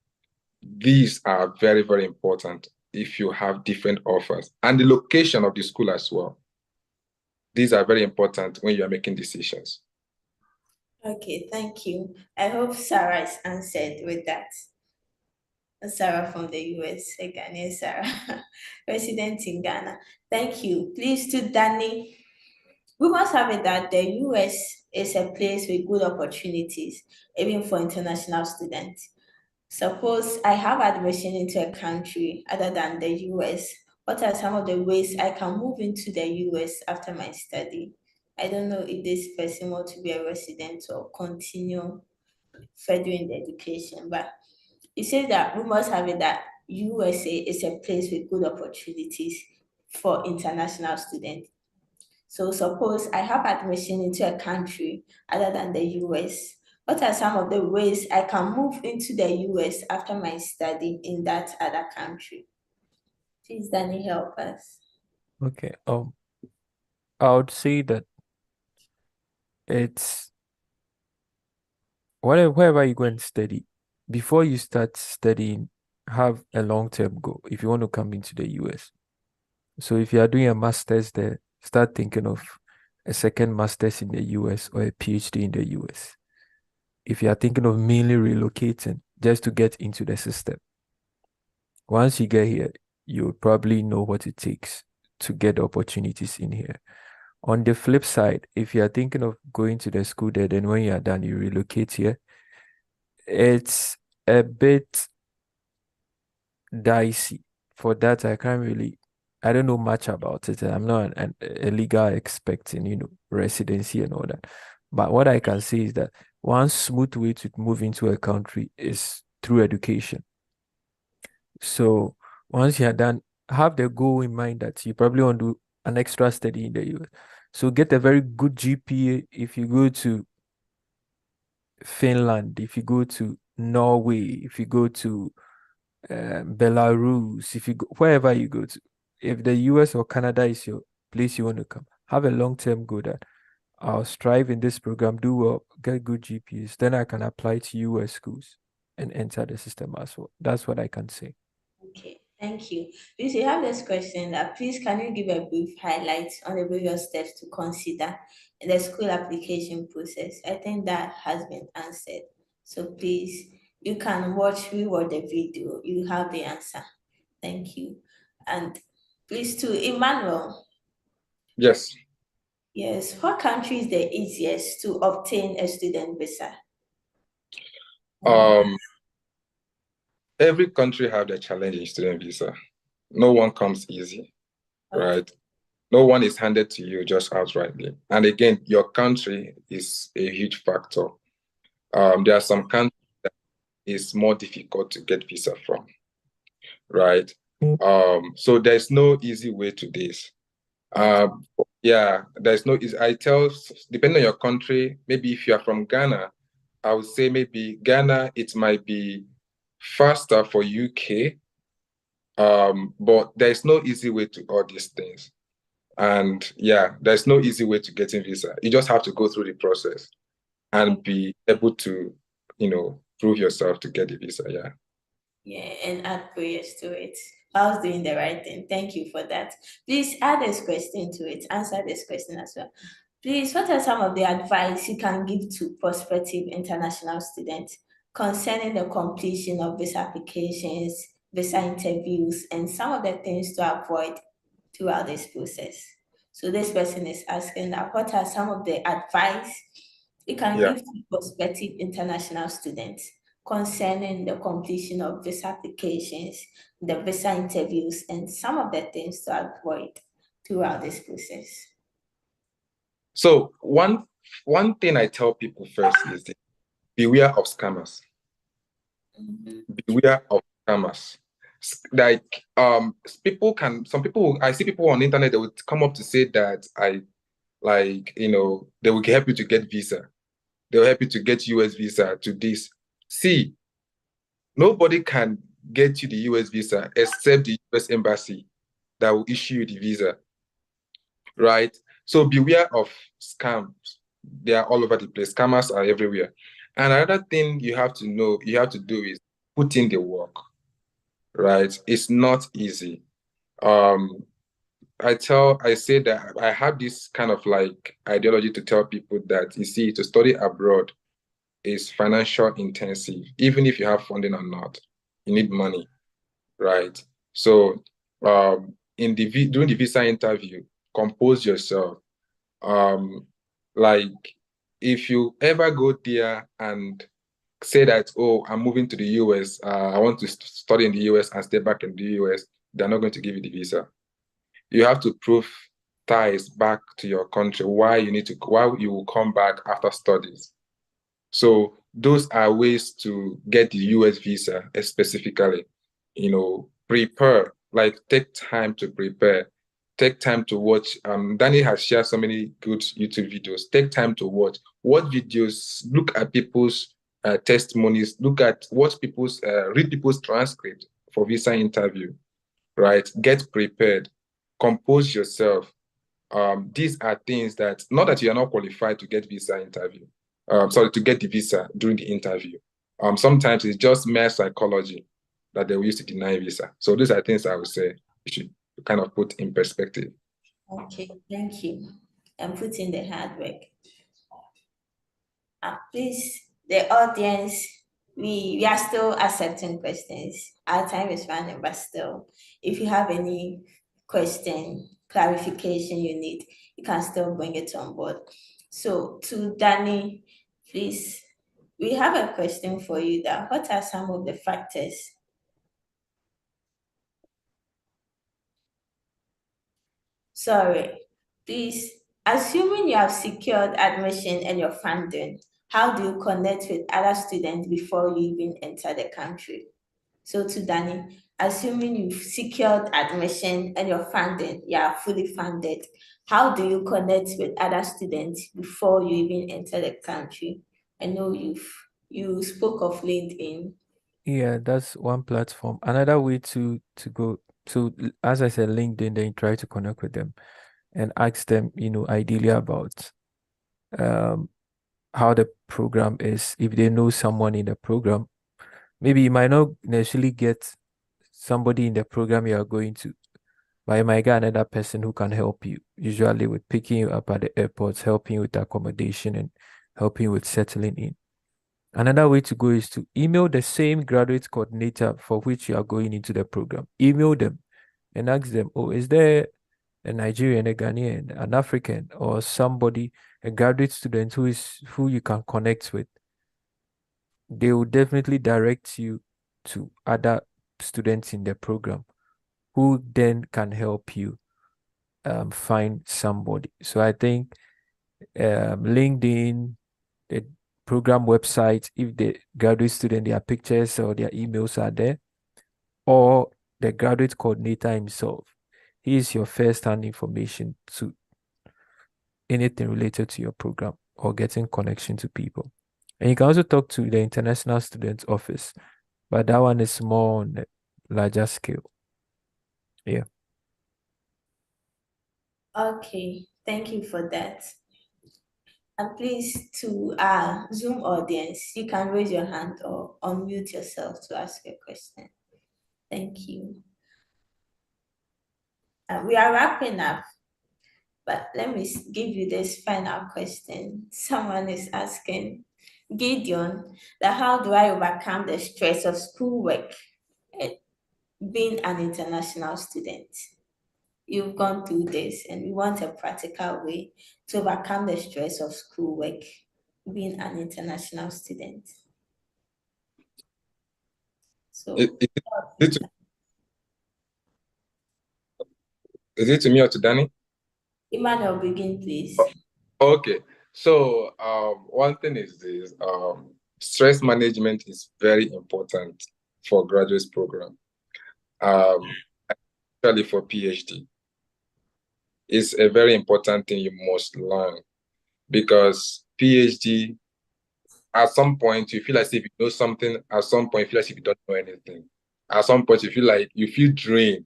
These are very, very important if you have different offers, and the location of the school as well. These are very important when you are making decisions. Okay, thank you. I hope Sarah is answered with that. Sarah from the US, a Ghanaian Sarah, resident in Ghana. Thank you. Please to Danny. We must have it that the US is a place with good opportunities, even for international students. Suppose I have admission into a country other than the US. What are some of the ways I can move into the US after my study? I don't know if this person wants to be a resident or continue furthering the education, but it says that we must have it that USA is a place with good opportunities for international students. So suppose I have admission into a country other than the US. What are some of the ways I can move into the US after my study in that other country? Please, Danny, help us. Okay. I would say that it's wherever you go and study, before you start studying, have a long-term goal if you want to come into the US. So if you are doing a master's there, start thinking of a second master's in the US or a PhD in the US. If you are thinking of mainly relocating just to get into the system, once you get here, you probably know what it takes to get opportunities in here. On the flip side, if you are thinking of going to the school there, then when you are done, you relocate here. It's a bit dicey. For that, I don't know much about it. I'm not a legal expert in, residency and all that. But what I can say is that one smooth way to move into a country is through education. So once you're done, have the goal in mind that you probably want to do an extra study in the US. So get a very good GPA if you go to Finland, if you go to Norway, if you go to Belarus, if you go wherever you go to, if the US or Canada is your place you want to come, have a long-term goal that I'll strive in this program, do well, get good GPAs, then I can apply to US schools and enter the system as well. That's what I can say. Okay, thank you. If you have this question, please can you give a brief highlight on the various steps to consider in the school application process? I think that has been answered. So please, you can rewatch the video. You have the answer. Thank you. And please to Emmanuel. Yes. Yes, what country is the easiest to obtain a student visa? Every country have their challenge in student visa. No one comes easy, right? No one is handed to you just outrightly. And again, your country is a huge factor. There are some countries that is more difficult to get visa from, right? So there's no easy way to this. Yeah, there's no easy. Depending on your country, maybe if you are from Ghana, I would say maybe Ghana, it might be faster for UK. But there's no easy way to all these things. And yeah, there's no easy way to getting visa. You just have to go through the process and be able to, prove yourself to get the visa. Yeah. Yeah, and add prayers to it. I was doing the right thing. Thank you for that. Please add this question to it. Answer this question as well. Please, what are some of the advice you can give to prospective international students concerning the completion of visa applications, visa interviews, and some of the things to avoid throughout this process? So this person is asking that what are some of the advice you can give to prospective international students concerning the completion of visa applications, the visa interviews, and some of the things to avoid throughout this process? So one thing I tell people first is beware of scammers. Beware of scammers. Like some people, I see people on the internet, they would come up to say that they will help you to get visa. They'll help you to get US visa to this. See, nobody can get you the US visa except the US embassy that will issue you the visa, right? So beware of scams. They are all over the place. Scammers are everywhere. And another thing you have to do is put in the work, right? It's not easy. I say that I have this kind of like ideology to tell people that, you see, to study abroad is financial intensive. Even if you have funding or not, you need money, right? So during the visa interview, compose yourself. Like if you ever go there and say that, oh, I'm moving to the US, I want to study in the US and stay back in the US, they're not going to give you the visa. You have to prove ties back to your country, why you will come back after studies. So those are ways to get the US visa specifically. Prepare, like take time to prepare. Take time to watch. Danny has shared so many good YouTube videos. Take time to watch. Watch videos, look at people's testimonies, read people's transcript for visa interview, right? Get prepared, compose yourself. These are things that, not that you are not qualified to get visa interview, to get the visa during the interview. Sometimes it's just mere psychology that they will use to deny visa. So these are things I would say you should kind of put in perspective. Okay, thank you. And put in the hard work. Please, the audience, we are still accepting questions. Our time is running, but still, if you have any question, clarification you need, you can still bring it on board. So to Danny, please, we have a question for you that what are some of the factors? Sorry, please, assuming you have secured admission and your funding, how do you connect with other students before you even enter the country? So to Danny, assuming you've secured admission and your funding, you are fully funded, how do you connect with other students before you even enter the country? I know you spoke of LinkedIn. Yeah, that's one platform. Another way to go to, as I said, LinkedIn, then try to connect with them and ask them, ideally about how the program is. If they know someone in the program, maybe you might not necessarily get somebody in the program you are going to, but you might get another person who can help you, usually with picking you up at the airports, helping you with accommodation, and helping you with settling in. Another way to go is to email the same graduate coordinator for which you are going into the program. Email them and ask them, oh, is there a Nigerian, a Ghanaian, an African, or somebody, a graduate student who you can connect with? They will definitely direct you to other students in the program who then can help you find somebody. So I think LinkedIn, the program website, if the graduate student, their pictures or their emails are there, or the graduate coordinator himself. He is your first-hand information to anything related to your program or getting connection to people. And you can also talk to the International Student Office, but that one is more on a larger scale. Yeah. Okay, thank you for that. And please, to our Zoom audience, you can raise your hand or unmute yourself to ask a question. Thank you. We are wrapping up, but let me give you this final question. Someone is asking Gideon that how do I overcome the stress of schoolwork and being an international student? You've gone through this and we want a practical way to overcome the stress of schoolwork, being an international student. So, Is it to me or to Danny? Emmanuel, begin, please. Okay. So one thing is this, stress management is very important for graduate program, especially for PhD. It's a very important thing you must learn, because PhD, at some point you feel as if you know something, at some point you feel as if you don't know anything. At some point you feel drained.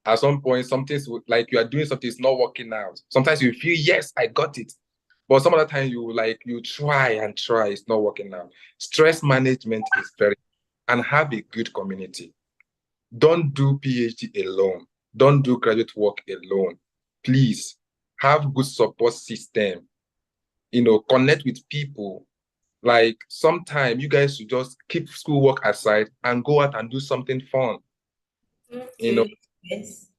At some point, something's like you are doing something, it's not working out. Sometimes you feel, yes, I got it. But some other time you try and try, it's not working out. Stress management is very, and have a good community. Don't do PhD alone. Don't do graduate work alone. Please have good support system. Connect with people. Like sometimes you guys should just keep schoolwork aside and go out and do something fun. Yes.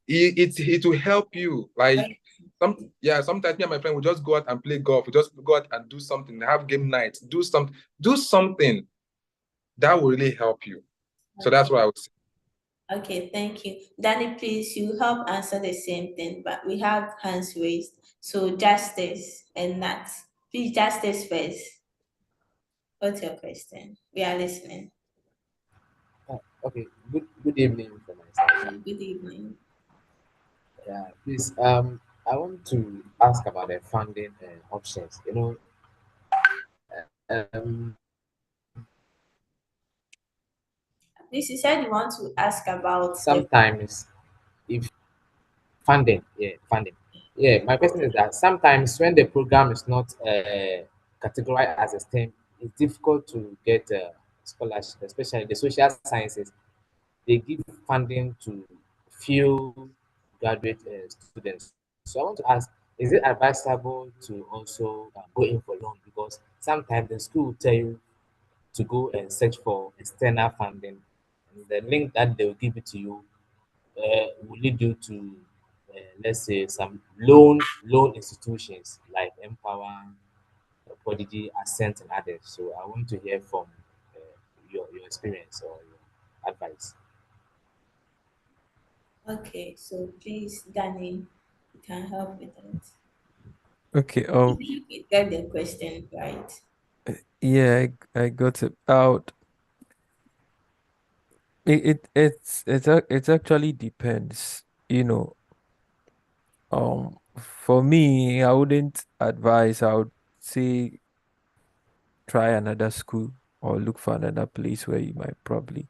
It will help you. Like sometimes me and my friend will just go out and play golf. We just go out and do something, have game night, do something that will really help you. So that's what I would say. Okay, thank you. Danny, please, you help answer the same thing, but we have hands raised. So Justice and Nat. Please, Justice first. What's your question? We are listening. Okay. Good evening from my side. Good evening. Yeah, please. I want to ask about the funding options. Um, Please, you said you want to ask about the sometimes if funding. Yeah, my question is that sometimes when the program is not categorized as a STEM, it's difficult to get scholarship, especially the social sciences. They give funding to few graduate students. So I want to ask, is it advisable to also go in for loan? Because sometimes the school will tell you to go and search for external funding. And the link that they will give it to you will lead you to, let's say, some loan institutions like Empower, Prodigy, Ascent, and others. So I want to hear from your experience or your advice. Okay, so please, Danny, you can help with that. Okay. You get the question right. Yeah, I got it out. It actually depends. For me, I wouldn't advise. I would say try another school or look for another place where you might probably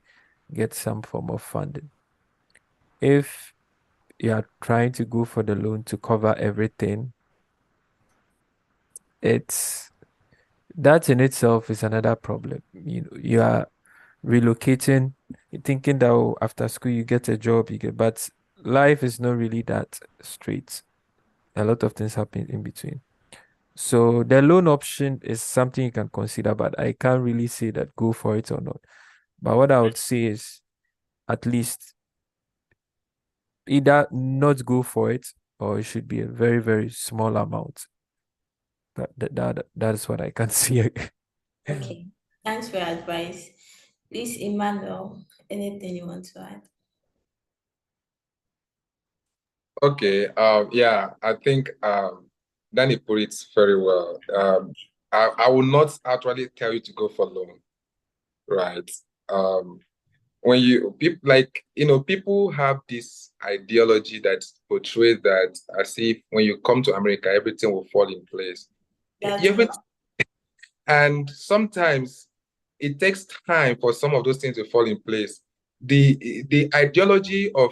get some form of funding. If you are trying to go for the loan to cover everything, that in itself is another problem. You are relocating, thinking that after school you get a job, but life is not really that straight. A lot of things happen in between. So the loan option is something you can consider, but I can't really say that go for it or not. But what I would say is at least either not go for it or it should be a very, very small amount. That is what I can see. Okay, thanks for your advice. Please, Emmanuel, anything you want to add? Okay. Yeah, I think Danny put it very well. I will not actually tell you to go for loan, right? when you people like people have this ideology that portrays that as if when you come to America, everything will fall in place. That's Every, and sometimes it takes time for some of those things to fall in place. The ideology of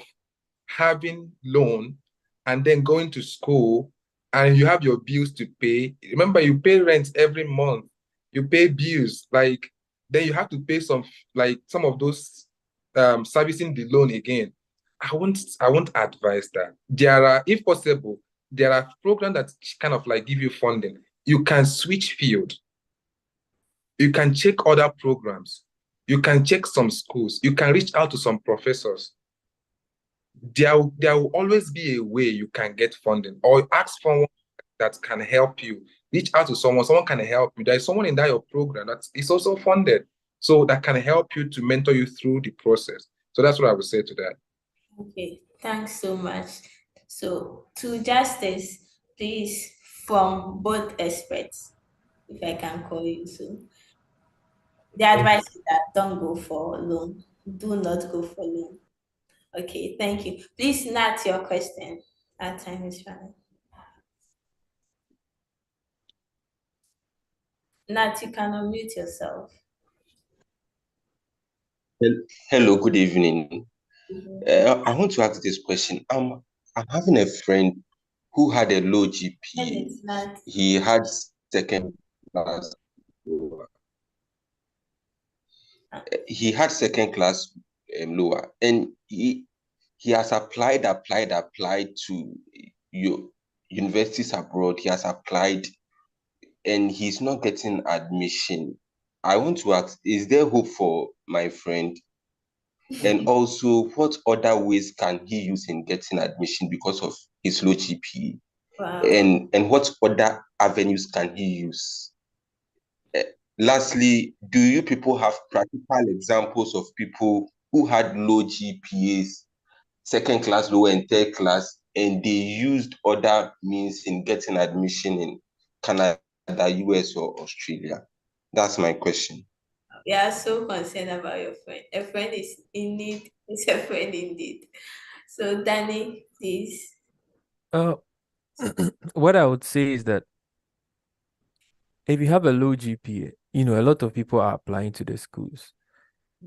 having loan and then going to school and you have your bills to pay. Remember, you pay rent every month, you pay bills, like then you have to pay some of those servicing the loan again. I won't advise that. There are, if possible, there are programs that kind of like give you funding. You can switch field. You can check other programs. You can check some schools. You can reach out to some professors. There will always be a way you can get funding, or ask for one that can help you. Reach out to someone can help you. There's someone in that your program that is also funded, so that can help you to mentor you through the process. So that's what I would say to that. Okay, thanks so much. So, to justice, please, from both experts, if I can call you so, the advice is that don't go for loan. Do not go for loan. Okay, thank you. Please, Nat, your question. Our time is running. Nat, you can unmute yourself. Hello, good evening. I want to ask this question. I'm having a friend who had a low GPA. Nat. He had second class. He had second class lower, and he has applied to universities abroad. He has applied, and he's not getting admission. I want to ask: is there hope for my friend? And also, what other ways can he use in getting admission because of his low GPA? Wow. And what other avenues can he use? Lastly, do you people have practical examples of people who had low GPAs, second class, lower, and third class, and they used other means in getting admission in Canada, US, or Australia? That's my question. We are so concerned about your friend. A friend is in need. It's a friend indeed. So, Danny, please. What I would say is that if you have a low GPA, a lot of people are applying to the schools.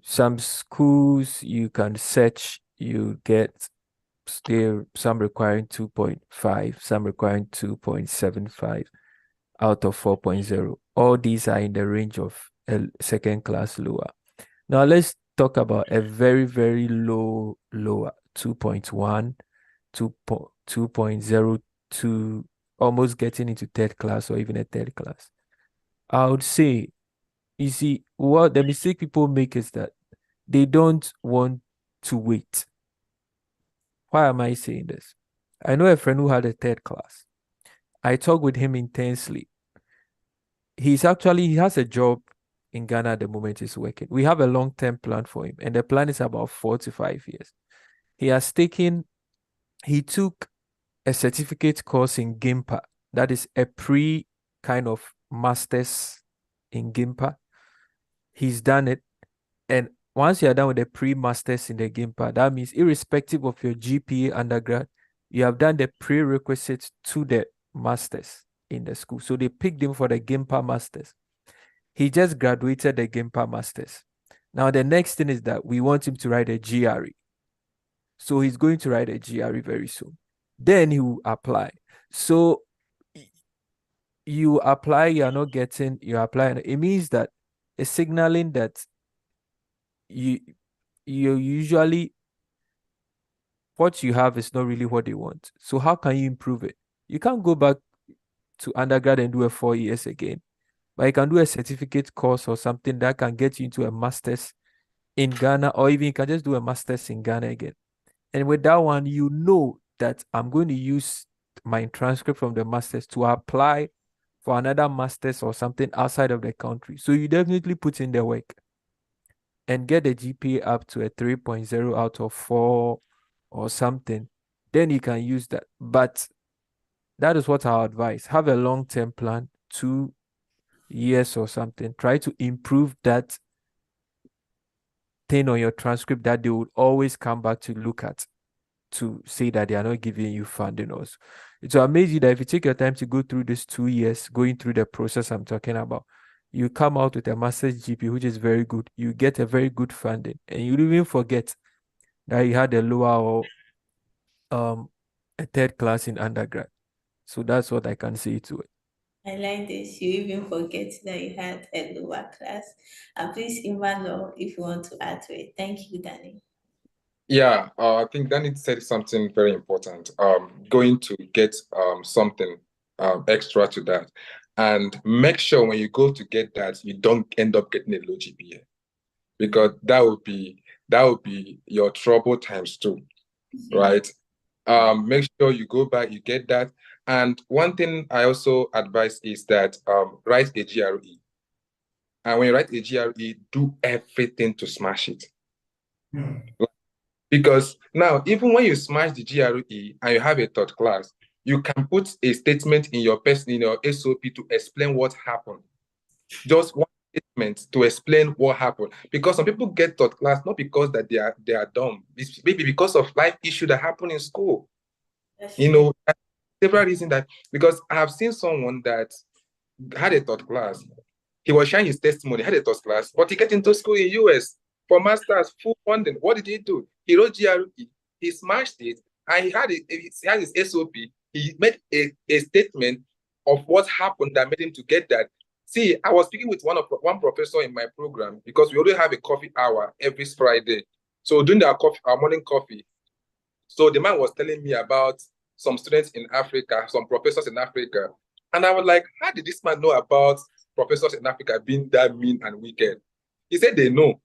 Some schools you can search, you get some requiring 2.5, some requiring 2.75 out of 4.0. All these are in the range of a second class lower. Now let's talk about a very, very lower, 2.1, 2.02, almost getting into third class or even a third class. I would say, you see, what the mistake people make is that they don't want to wait. Why am I saying this? I know a friend who had a third class. I talk with him intensely. He has a job in Ghana at the moment he's working. We have a long-term plan for him, and the plan is about 4 to 5 years. He took a certificate course in GIMPA. That is a pre kind of master's in GIMPA. He's done it. And once you're done with the pre-masters in the GIMPA, that means irrespective of your GPA undergrad, you have done the prerequisites to the masters in the school. So they picked him for the GIMPA masters. He just graduated the GIMPA masters. Now the next thing is that we want him to write a GRE. So he's going to write a GRE very soon. Then he will apply. So you apply, you are not getting, you apply. It means that it's signaling that you usually, what you have is not really what they want. So how can you improve it? You can't go back to undergrad and do a 4 years again, but you can do a certificate course or something that can get you into a master's in Ghana, or even you can just do a master's in Ghana again. And with that one, you know that I'm going to use my transcript from the master's to apply for another master's or something outside of the country. So you definitely put in the work and get the GPA up to a 3.0 out of 4 or something. Then you can use that. But that is what I advise. Have a long-term plan, 2 years or something. Try to improve that thing on your transcript that they would always come back to look at to say that they are not giving you funding also. It will amaze you that if you take your time to go through these 2 years, going through the process I'm talking about, you come out with a master's GP, which is very good. You get a very good funding, and you even forget that you had a lower or a third class in undergrad. So that's what I can say to it. I like this. You even forget that you had a lower class. And please, Emmanuel, if you want to add to it. Thank you, Danny. Yeah, I think Danny said something very important. Going to get something extra to that, and make sure when you go to get that, you don't end up getting a low GPA, because that would be your trouble times 2, right? Make sure you go back, you get that. And one thing I also advise is that write a GRE. And when you write a GRE, do everything to smash it. Because now, even when you smash the GRE and you have a third class, you can put a statement in your SOP to explain what happened. Just one statement to explain what happened. Because some people get third class not because that they are dumb. It's maybe because of life issue that happened in school. Several reasons that, because I have seen someone that had a third class. He was sharing his testimony, had a third class, but he get into school in US for masters, full funding. What did he do? He wrote GRE, he smashed it, and he had his SOP. He made a statement of what happened that made him to get that. See, I was speaking with one professor in my program, because we already have a coffee hour every Friday. So during our morning coffee, so the man was telling me about some students in Africa, some professors in Africa. And I was like, how did this man know about professors in Africa being that mean and wicked? He said they know.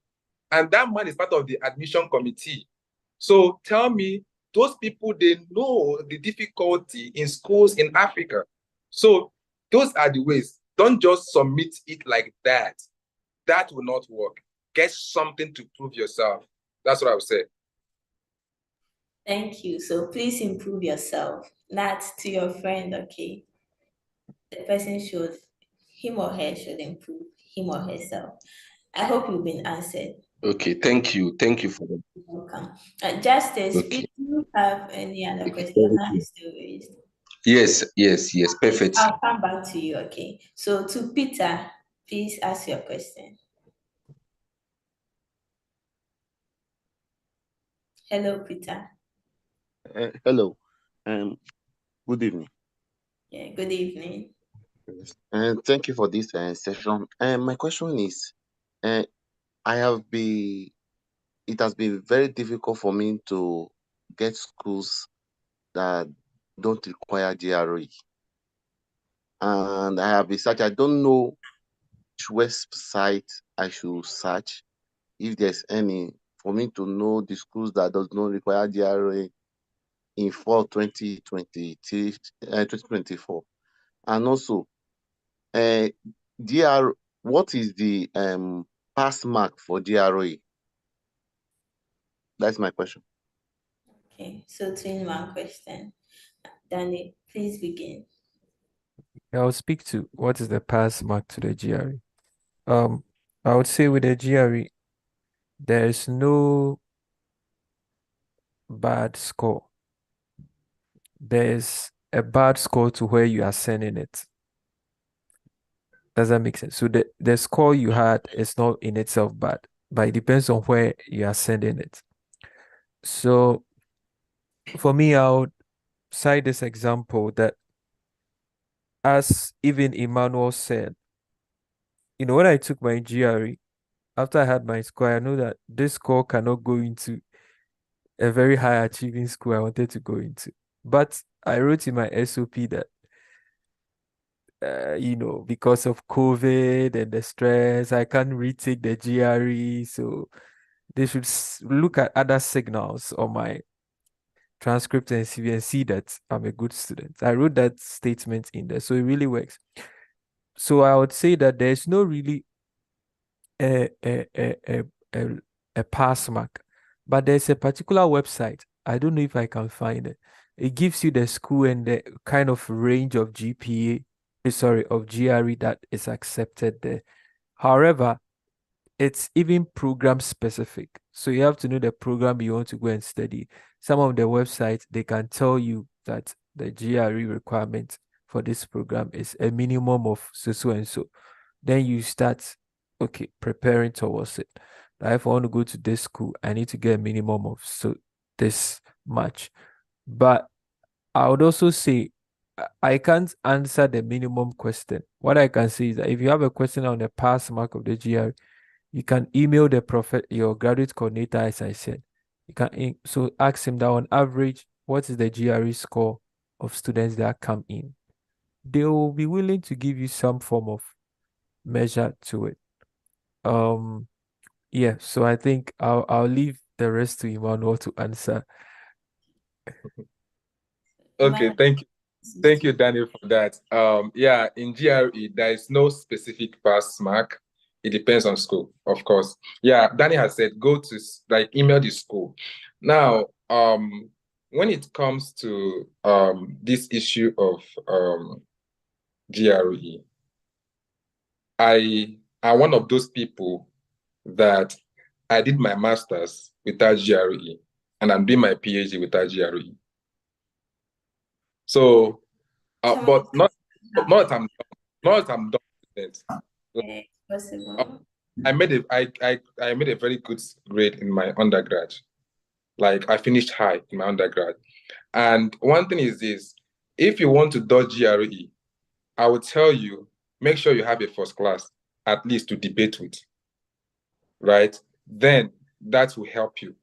And that man is part of the admission committee. So tell me, those people, they know the difficulty in schools in Africa. So those are the ways. Don't just submit it like that. That will not work. Get something to prove yourself. That's what I would say. Thank you. So please improve yourself, not to your friend, okay? The person him or her should improve him or herself. I hope you've been answered. Okay, thank you. Thank you for that. You're welcome. Justice, Okay. if you have any other question, hand is still raised. Yes, perfect. I'll come back to you, okay? So to Peter, please ask your question. Hello, Peter. Hello. Good evening. Yeah, good evening. And thank you for this session. My question is, it has been very difficult for me to get schools that don't require GRE. And I have researched, I don't know which website I should search, if there's any, for me to know the schools that does not require GRE in fall 2024. And also, what is the pass mark for GRE? That's my question. Okay, so two-in-one question. Danny, please begin. I'll speak to what is the pass mark to the GRE. I would say with the GRE, there is no bad score. There's a bad score to where you are sending it. Does that make sense? So the score you had is not in itself bad, but it depends on where you are sending it. So for me, I would cite this example that, as even Emmanuel said, when I took my GRE, after I had my score, I know that this score cannot go into a very high achieving school I wanted to go into. But I wrote in my SOP that, because of COVID and the stress, I can't retake the GRE. So they should look at other signals on my transcript and CV and see that I'm a good student. I wrote that statement in there. So it really works. So I would say that there's no really a pass mark, but there's a particular website. I don't know if I can find it. It gives you the school and the kind of range of GRE that is accepted there. However, it's even program specific. So you have to know the program you want to go and study. Some of the websites, they can tell you that the GRE requirement for this program is a minimum of so and so. Then you start, okay, preparing towards it. Now, if I want to go to this school, I need to get a minimum of so this much. But I would also say I can't answer the minimum question. What I can say is that if you have a question on the pass mark of the GRE, you can email your graduate coordinator, as I said. You can so ask him that on average, what is the GRE score of students that come in? They will be willing to give you some form of measure to it. Yeah, so I think I'll leave the rest to Emmanuel to answer. Okay, thank you, Daniel, for that. Yeah, in GRE, there is no specific pass mark. It depends on school, of course. Yeah, Daniel has said go to email the school. Now, when it comes to this issue of GRE, I am one of those people that I did my master's without GRE, and I'm doing my PhD without GRE. So, but not that I'm done with it. Okay, possible. I made a very good grade in my undergrad. Like I finished high in my undergrad. And one thing is this: if you want to dodge GRE, I would tell you, make sure you have a first class, at least to debate with, right? Then that will help you,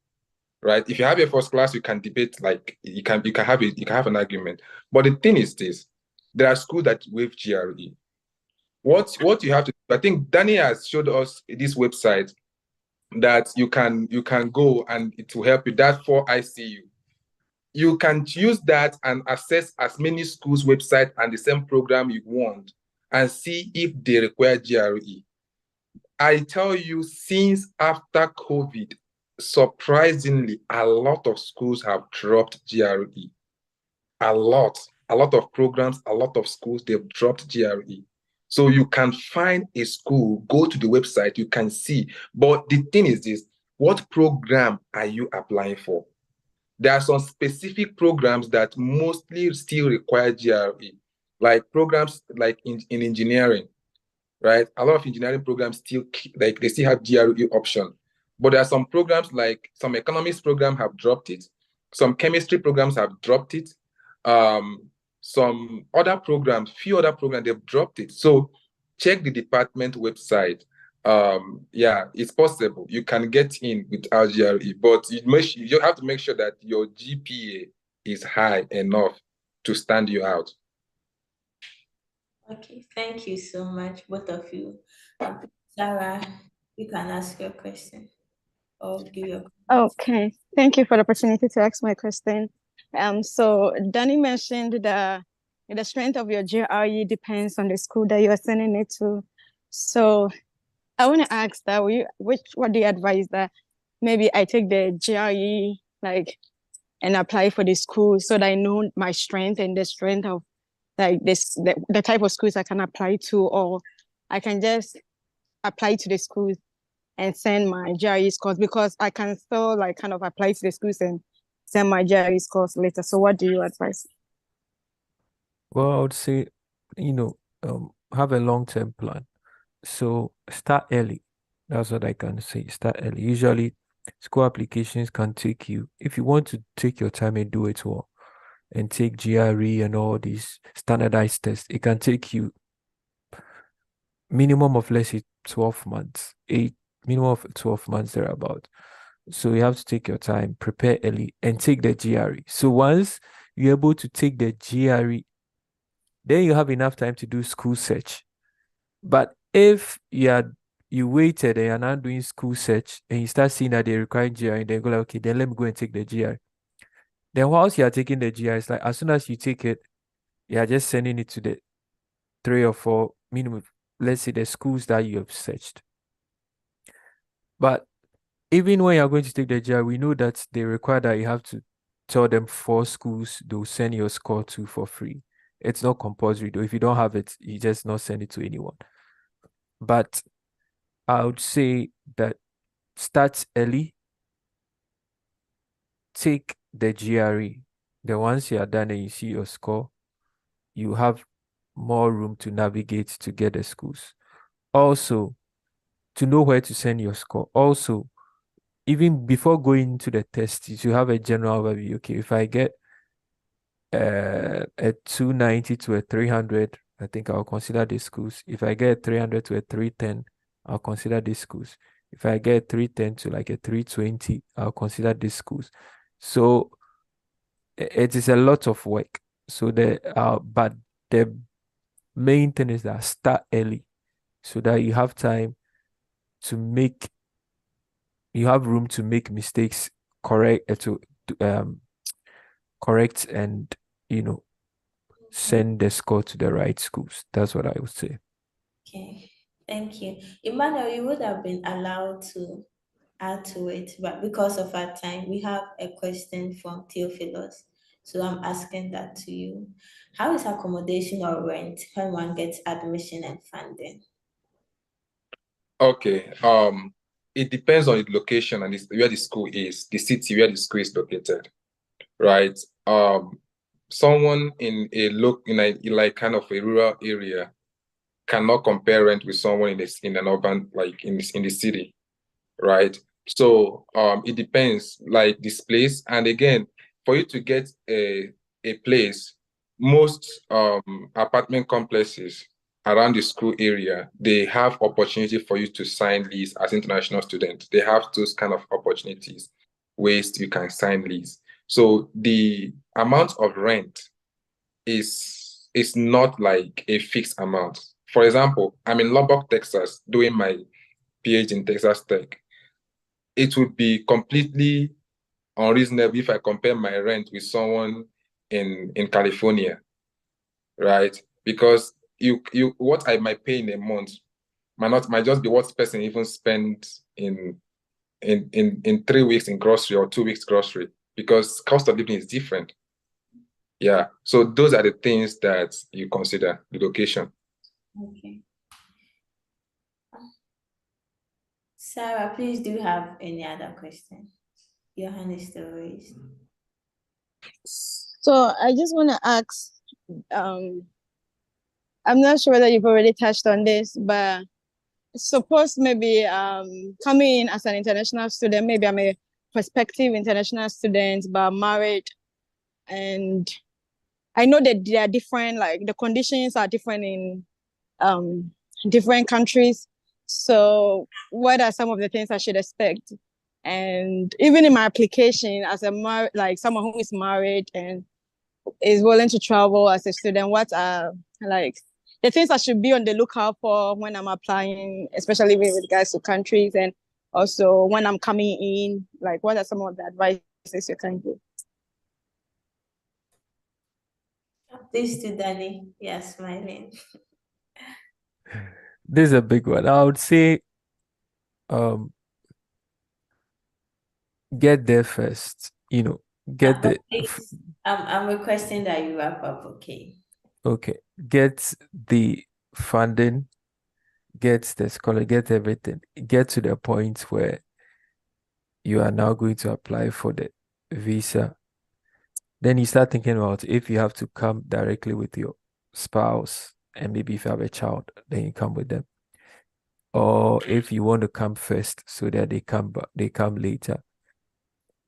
right? If you have a first class, you can debate, like you can have an argument. But the thing is this: there are schools that waive GRE. What you have to do, I think Danny has showed us this website that you can go and it will help you. That for ICU. You can use that and access as many schools' websites and the same program you want and see if they require GRE. I tell you, since after COVID, surprisingly, a lot of schools have dropped GRE. A lot of programs, a lot of schools, they've dropped GRE. So you can find a school, go to the website, you can see. But the thing is this: what program are you applying for? There are some specific programs that mostly still require GRE, like programs like in engineering, right? A lot of engineering programs still they still have GRE option. But there are some programs, like some economics program have dropped it, some chemistry programs have dropped it, some other programs, few other programs, they've dropped it. So check the department website. Yeah, it's possible you can get in without GRE, but you have to make sure that your GPA is high enough to stand you out. Okay, thank you so much, both of you. Sarah, you can ask your question or give your comment. Okay, thank you for the opportunity to ask my question. So Danny mentioned that the strength of your GRE depends on the school that you are sending it to. So I want to ask that what do you advise that maybe I take the GRE and apply for the school so that I know my strength and the strength of the type of schools I can apply to, or I can just apply to the schools and send my GRE scores, because I can still kind of apply to the schools and send my GRE scores later. So what do you advise? Well, I would say, have a long-term plan. So start early. That's what I can say. Start early. Usually, school applications can take you, if you want to take your time and do it well, and take GRE and all these standardized tests, it can take you minimum of, let's say, 12 months, minimum of 12 months thereabout. So you have to take your time, prepare early, and take the GRE. So once you're able to take the GRE, then you have enough time to do school search. But if you waited and you're not doing school search and you start seeing that they require GRE, and then go like, okay, then let me go and take the GRE. Then whilst you are taking the GRE, it's like as soon as you take it, you are just sending it to the 3 or 4 minimum, let's say, the schools that you have searched. But even when you're going to take the GRE, we know that they require that you have to tell them 4 schools they'll send your score to for free. It's not compulsory though. If you don't have it, you just not send it to anyone. But I would say that start early, take the GRE. Then once you are done and you see your score, you have more room to navigate to get the schools. Also, to know where to send your score. Also, even before going into the test, you should have a general overview. Okay, if I get a 290 to a 300, I think I'll consider these schools. If I get a 300 to a 310, I'll consider these schools. If I get a 310 to like a 320, I'll consider these schools. So it is a lot of work. So but the main thing is that start early so that you have time to make, you have room to make mistakes, correct correct and send the score to the right schools. That's what I would say. Okay, thank you. Emmanuel, you would have been allowed to add to it, but because of our time, we have a question from Theophilus. So I'm asking that to you. How is accommodation or rent when one gets admission and funding? Okay. It depends on the location and where the school is, the city where the school is located, right? Someone in like kind of a rural area cannot compare rent with someone in an urban, like in the city, right? So it depends, like this place. And again, for you to get a place, most apartment complexes around the school area, they have opportunity for you to sign lease as international student. They have those kind of opportunities, ways you can sign lease. So the amount of rent is not like a fixed amount. For example, I'm in Lubbock, Texas, doing my PhD in Texas Tech. It would be completely unreasonable if I compare my rent with someone in California, right? Because you what I might pay in a month might just be what person even spend in 3 weeks in grocery or 2 weeks grocery, because cost of living is different. Yeah. So those are the things that you consider, the location. Okay. Sarah, please, do you have any other question? Your hand is still raised. So I just want to ask, I'm not sure whether you've already touched on this, but suppose maybe coming in as an international student, maybe I'm a prospective international student, but I'm married, and I know that they are different, like the conditions are different in different countries. So what are some of the things I should expect? And even in my application as like someone who is married and is willing to travel as a student, what are like the things I should be on the lookout for when I'm applying, especially with regards to countries, and also when I'm coming in, like what are some of the advices you can give? Please do, Danny. Yeah, smiling. This is a big one. I would say get there first. Get the Please, I'm requesting that you wrap up, okay? okay. Get the funding, get the scholar, get everything. Get to the point where you are now going to apply for the visa. Then you start thinking about if you have to come directly with your spouse, and maybe if you have a child, then you come with them. Or if you want to come first so that they come later.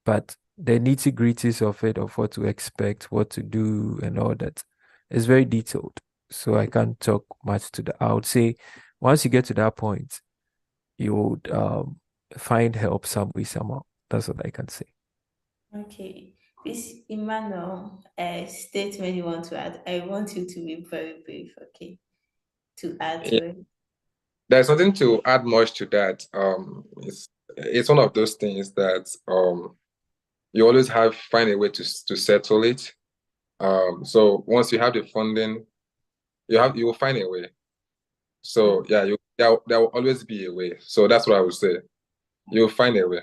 But the nitty-gritties of it, of what to expect, what to do, and all that, is very detailed. So I can't talk much to that. I would say once you get to that point, you would find help some way, somehow. That's what I can say. Okay. Please, Emmanuel, a statement you want to add. I want you to be very brief, okay? To add Yeah. to it. There's nothing to add much to that. It's one of those things that you always find a way to settle it. So once you have the funding, you will find a way. So yeah, there will always be a way. So that's what I would say. You'll find a way.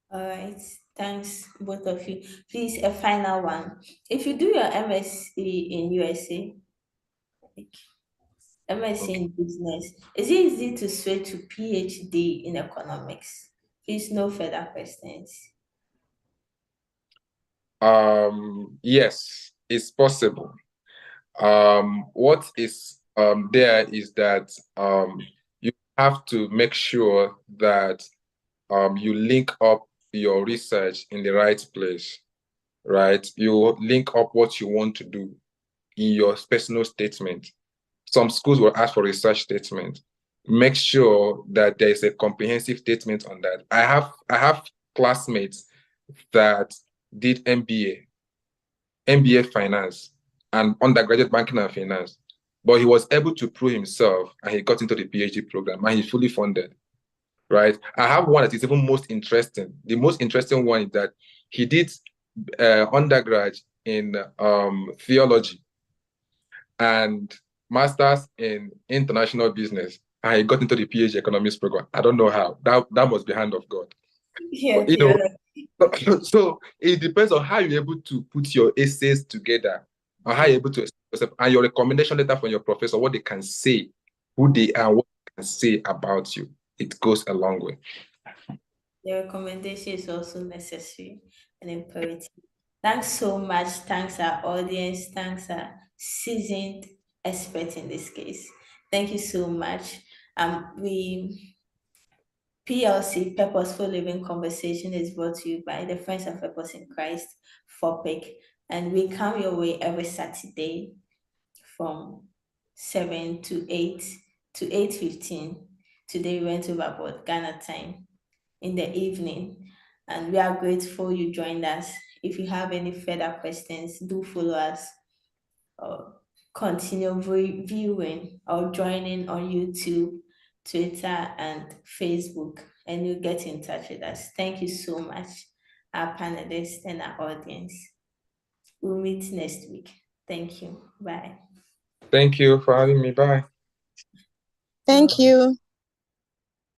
All right. Thanks, both of you. Please, a final one. If you do your MSc in USA, MSc in business. Is it easy to switch to PhD in economics? Please, no further questions. Yes, it's possible. What is there is that you have to make sure that you link up your research in the right place, right? You link up what you want to do in your personal statement. Some schools will ask for research statement. Make sure that there is a comprehensive statement on that. I have classmates that did MBA finance, and undergraduate banking and finance, but he was able to prove himself and he got into the PhD program and he's fully funded, right? I have one that is even most interesting. The most interesting one is that he did undergrad in theology and master's in international business, and he got into the PhD economics program. I don't know how. That must be hand of God. Yes, But, so it depends on how you're able to put your essays together, or how you're able to express, and your recommendation letter from your professor, what they can say, who they are, what they can say about you. It goes a long way. the recommendation is also necessary and imperative. Thanks so much. Thanks our audience. Thanks our seasoned expert in this case. Thank you so much. We PLC, Purposeful Living Conversation, is brought to you by the Friends of Purpose in Christ, FOPIC, and we come your way every Saturday from 7 to 8 to 8:15. Today we went overboard Ghana time in the evening, and we are grateful you joined us. If you have any further questions, do follow us or continue viewing or joining on YouTube, Twitter, and Facebook, and you get in touch with us. Thank you so much, our panelists and our audience. We'll meet next week. Thank you. Bye. Thank you for having me. Bye. Thank you.